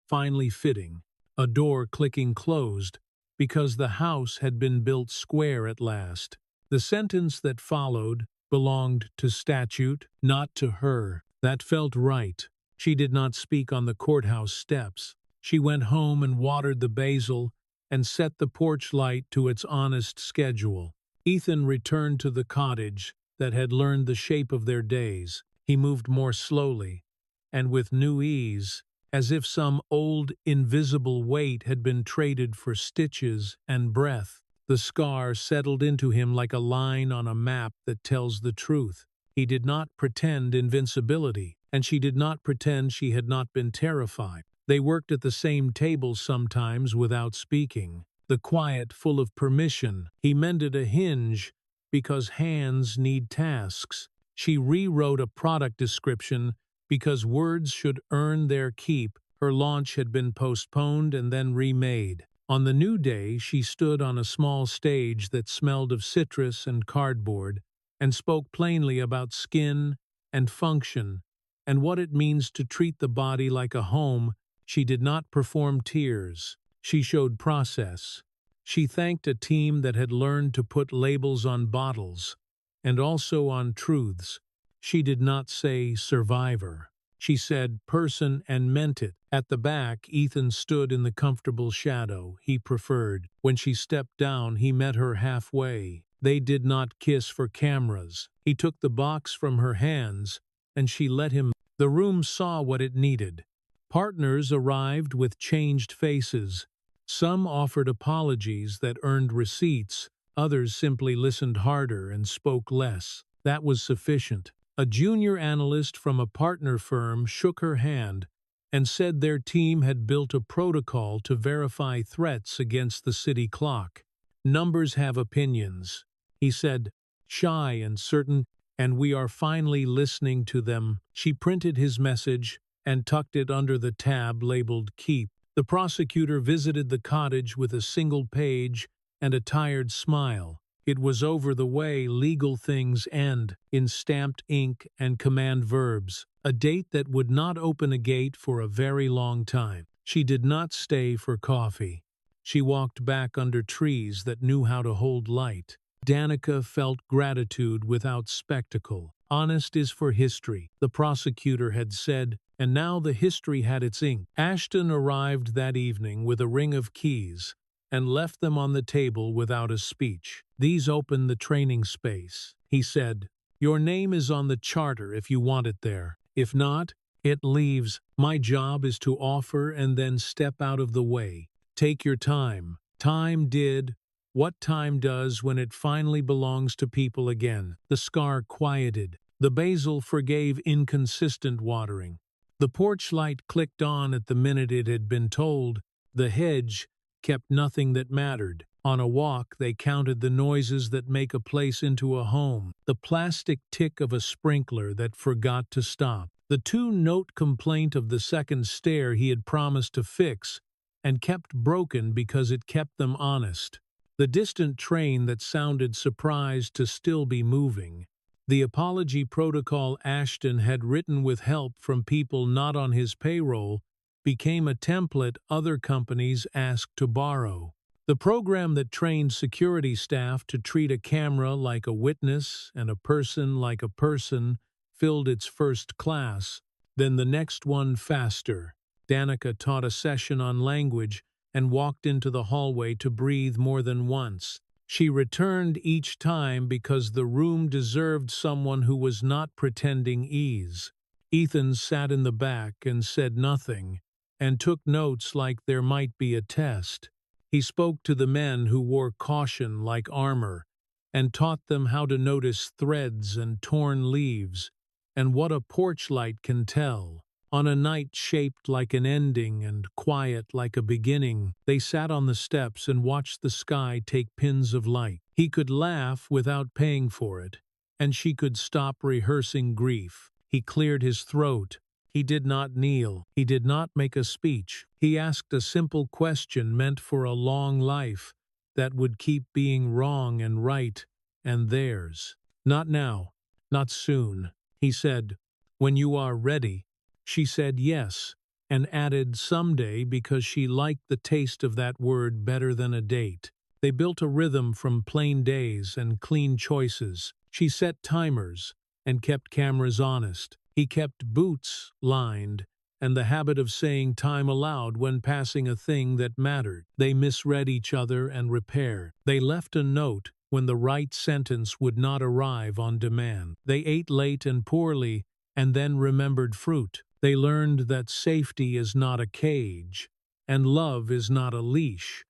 finally fitting, a door clicking closed, because the house had been built square at last. The sentence that followed belonged to statute, not to her. That felt right. She did not speak on the courthouse steps. She went home and watered the basil and set the porch light to its honest schedule. Ethan returned to the cottage that had learned the shape of their days. He moved more slowly, and with new ease, as if some old, invisible weight had been traded for stitches and breath. The scar settled into him like a line on a map that tells the truth. He did not pretend invincibility. and she did not pretend she had not been terrified. They worked at the same table sometimes without speaking. The quiet, full of permission. He mended a hinge because hands need tasks. She rewrote a product description because words should earn their keep. Her launch had been postponed and then remade. On the new day, she stood on a small stage that smelled of citrus and cardboard and spoke plainly about skin and function and what it means to treat the body like a home. She did not perform tears. She showed process. She thanked a team that had learned to put labels on bottles and also on truths. She did not say survivor. She said person and meant it. At the back, Ethan stood in the comfortable shadow he preferred. When she stepped down, he met her halfway. They did not kiss for cameras. He took the box from her hands, and she let him. The room saw what it needed. Partners arrived with changed faces. Some offered apologies that earned receipts. Others simply listened harder and spoke less. That was sufficient. A junior analyst from a partner firm shook her hand and said their team had built a protocol to verify threats against the city clock. Numbers have opinions, he said, shy and certain, and we are finally listening to them. She printed his message and tucked it under the tab labeled Keep. The prosecutor visited the cottage with a single page and a tired smile. It was over the way legal things end, in stamped ink and command verbs, a date that would not open a gate for a very long time. She did not stay for coffee. She walked back under trees that knew how to hold light. Danica felt gratitude without spectacle. Honest is for history, the prosecutor had said, and now the history had its ink. Ashton arrived that evening with a ring of keys and left them on the table without a speech. These open the training space, he said. Your name is on the charter if you want it there. If not, it leaves. My job is to offer and then step out of the way. Take your time. Time did what time does when it finally belongs to people again. The scar quieted. The basil forgave inconsistent watering. The porch light clicked on at the minute it had been told. The hedge kept nothing that mattered. On a walk, they counted the noises that make a place into a home. The plastic tick of a sprinkler that forgot to stop. The two-note complaint of the second stair he had promised to fix and kept broken because it kept them honest. The distant train that sounded surprised to still be moving. The apology protocol Ashton had written with help from people not on his payroll became a template other companies asked to borrow. The program that trained security staff to treat a camera like a witness and a person like a person filled its first class, then the next one faster. Danica taught a session on language and walked into the hallway to breathe more than once. She returned each time because the room deserved someone who was not pretending ease. Ethan sat in the back and said nothing, and took notes like there might be a test. He spoke to the men who wore caution like armor, and taught them how to notice threads and torn leaves, and what a porch light can tell. On a night shaped like an ending and quiet like a beginning, they sat on the steps and watched the sky take pins of light. He could laugh without paying for it, and she could stop rehearsing grief. He cleared his throat. He did not kneel. He did not make a speech. He asked a simple question meant for a long life that would keep being wrong and right and theirs. Not now. Not soon. He said, when you are ready. She said yes, and added someday because she liked the taste of that word better than a date. They built a rhythm from plain days and clean choices. She set timers and kept cameras honest. He kept boots lined and the habit of saying time aloud when passing a thing that mattered. They misread each other and repaired. They left a note when the right sentence would not arrive on demand. They ate late and poorly and then remembered fruit. They learned that safety is not a cage and love is not a leash,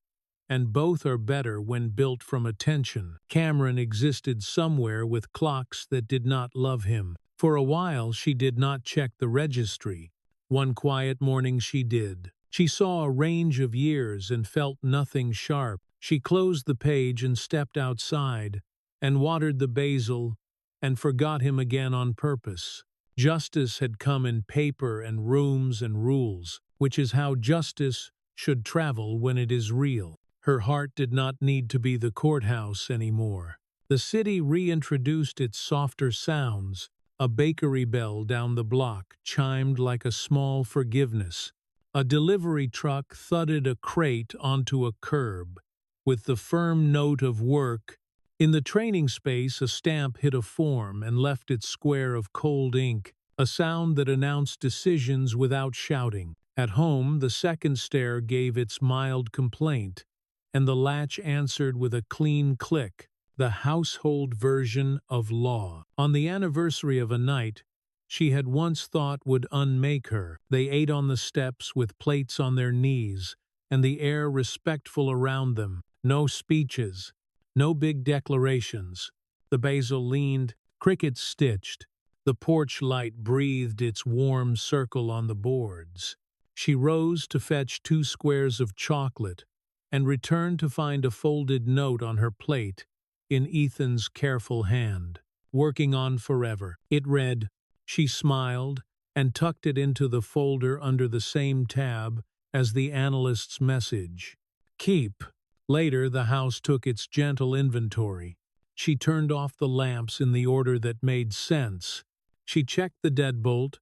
and both are better when built from attention. Cameron existed somewhere with clocks that did not love him. For a while she did not check the registry. One quiet morning she did. She saw a range of years and felt nothing sharp. She closed the page and stepped outside, and watered the basil, and forgot him again on purpose. Justice had come in paper and rooms and rules, which is how justice should travel when it is real. Her heart did not need to be the courthouse anymore. The city reintroduced its softer sounds. A bakery bell down the block chimed like a small forgiveness. A delivery truck thudded a crate onto a curb, with the firm note of work. In the training space, a stamp hit a form and left its square of cold ink, a sound that announced decisions without shouting. At home, the second stair gave its mild complaint, and the latch answered with a clean click, the household version of law. On the anniversary of a night she had once thought would unmake her, they ate on the steps with plates on their knees, and the air respectful around them. No speeches, no big declarations. The basil leaned, crickets stitched. The porch light breathed its warm circle on the boards. She rose to fetch 2 squares of chocolate, and returned to find a folded note on her plate, in Ethan's careful hand. Working on forever. It read. She smiled and tucked it into the folder under the same tab as the analyst's message. Keep. Later, the house took its gentle inventory. She turned off the lamps in the order that made sense. She checked the deadbolt.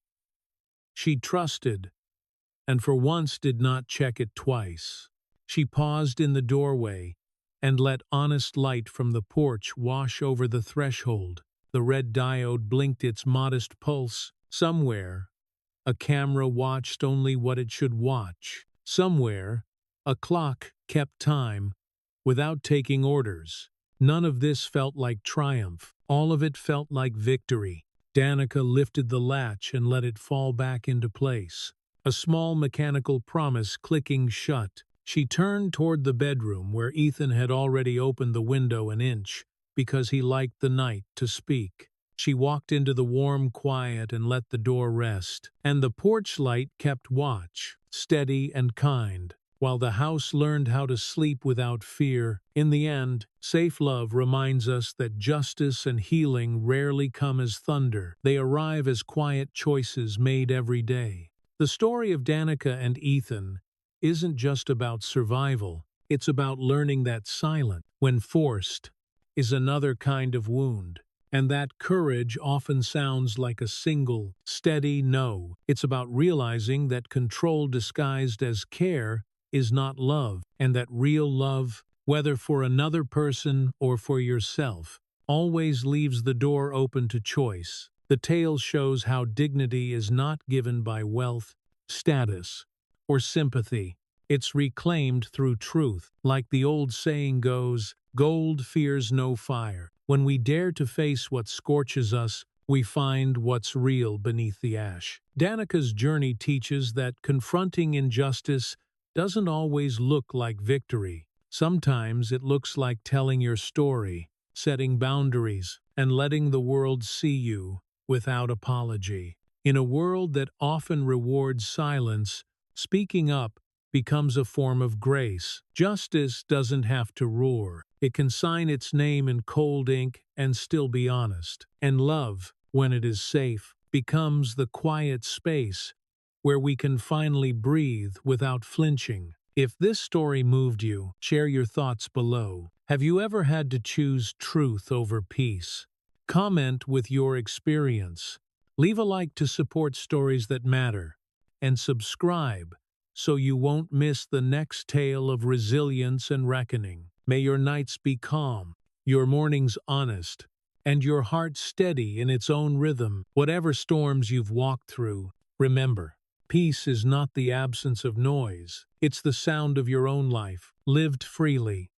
She trusted, and for once did not check it twice. She paused in the doorway and let honest light from the porch wash over the threshold. The red diode blinked its modest pulse. Somewhere, a camera watched only what it should watch. Somewhere, a clock kept time without taking orders. None of this felt like triumph. All of it felt like victory. Danica lifted the latch and let it fall back into place. A small mechanical promise clicking shut. She turned toward the bedroom where Ethan had already opened the window an inch, because he liked the night to speak. She walked into the warm quiet and let the door rest, and the porch light kept watch, steady and kind, while the house learned how to sleep without fear. In the end, safe love reminds us that justice and healing rarely come as thunder. They arrive as quiet choices made every day. The story of Danica and Ethan isn't just about survival. It's about learning that silent, when forced, is another kind of wound, and that courage often sounds like a single, steady no. It's about realizing that control disguised as care is not love, and that real love, whether for another person or for yourself, always leaves the door open to choice. The tale shows how dignity is not given by wealth, status, or sympathy. It's reclaimed through truth. Like the old saying goes, gold fears no fire. When we dare to face what scorches us, we find what's real beneath the ash. Danica's journey teaches that confronting injustice doesn't always look like victory. Sometimes it looks like telling your story, setting boundaries, and letting the world see you without apology. In a world that often rewards silence, speaking up becomes a form of grace. Justice doesn't have to roar. It can sign its name in cold ink and still be honest. And love, when it is safe, becomes the quiet space where we can finally breathe without flinching. If this story moved you, share your thoughts below. Have you ever had to choose truth over peace? Comment with your experience. Leave a like to support stories that matter. And subscribe so you won't miss the next tale of resilience and reckoning. May your nights be calm, your mornings honest, and your heart steady in its own rhythm. Whatever storms you've walked through, remember, peace is not the absence of noise. It's the sound of your own life, lived freely.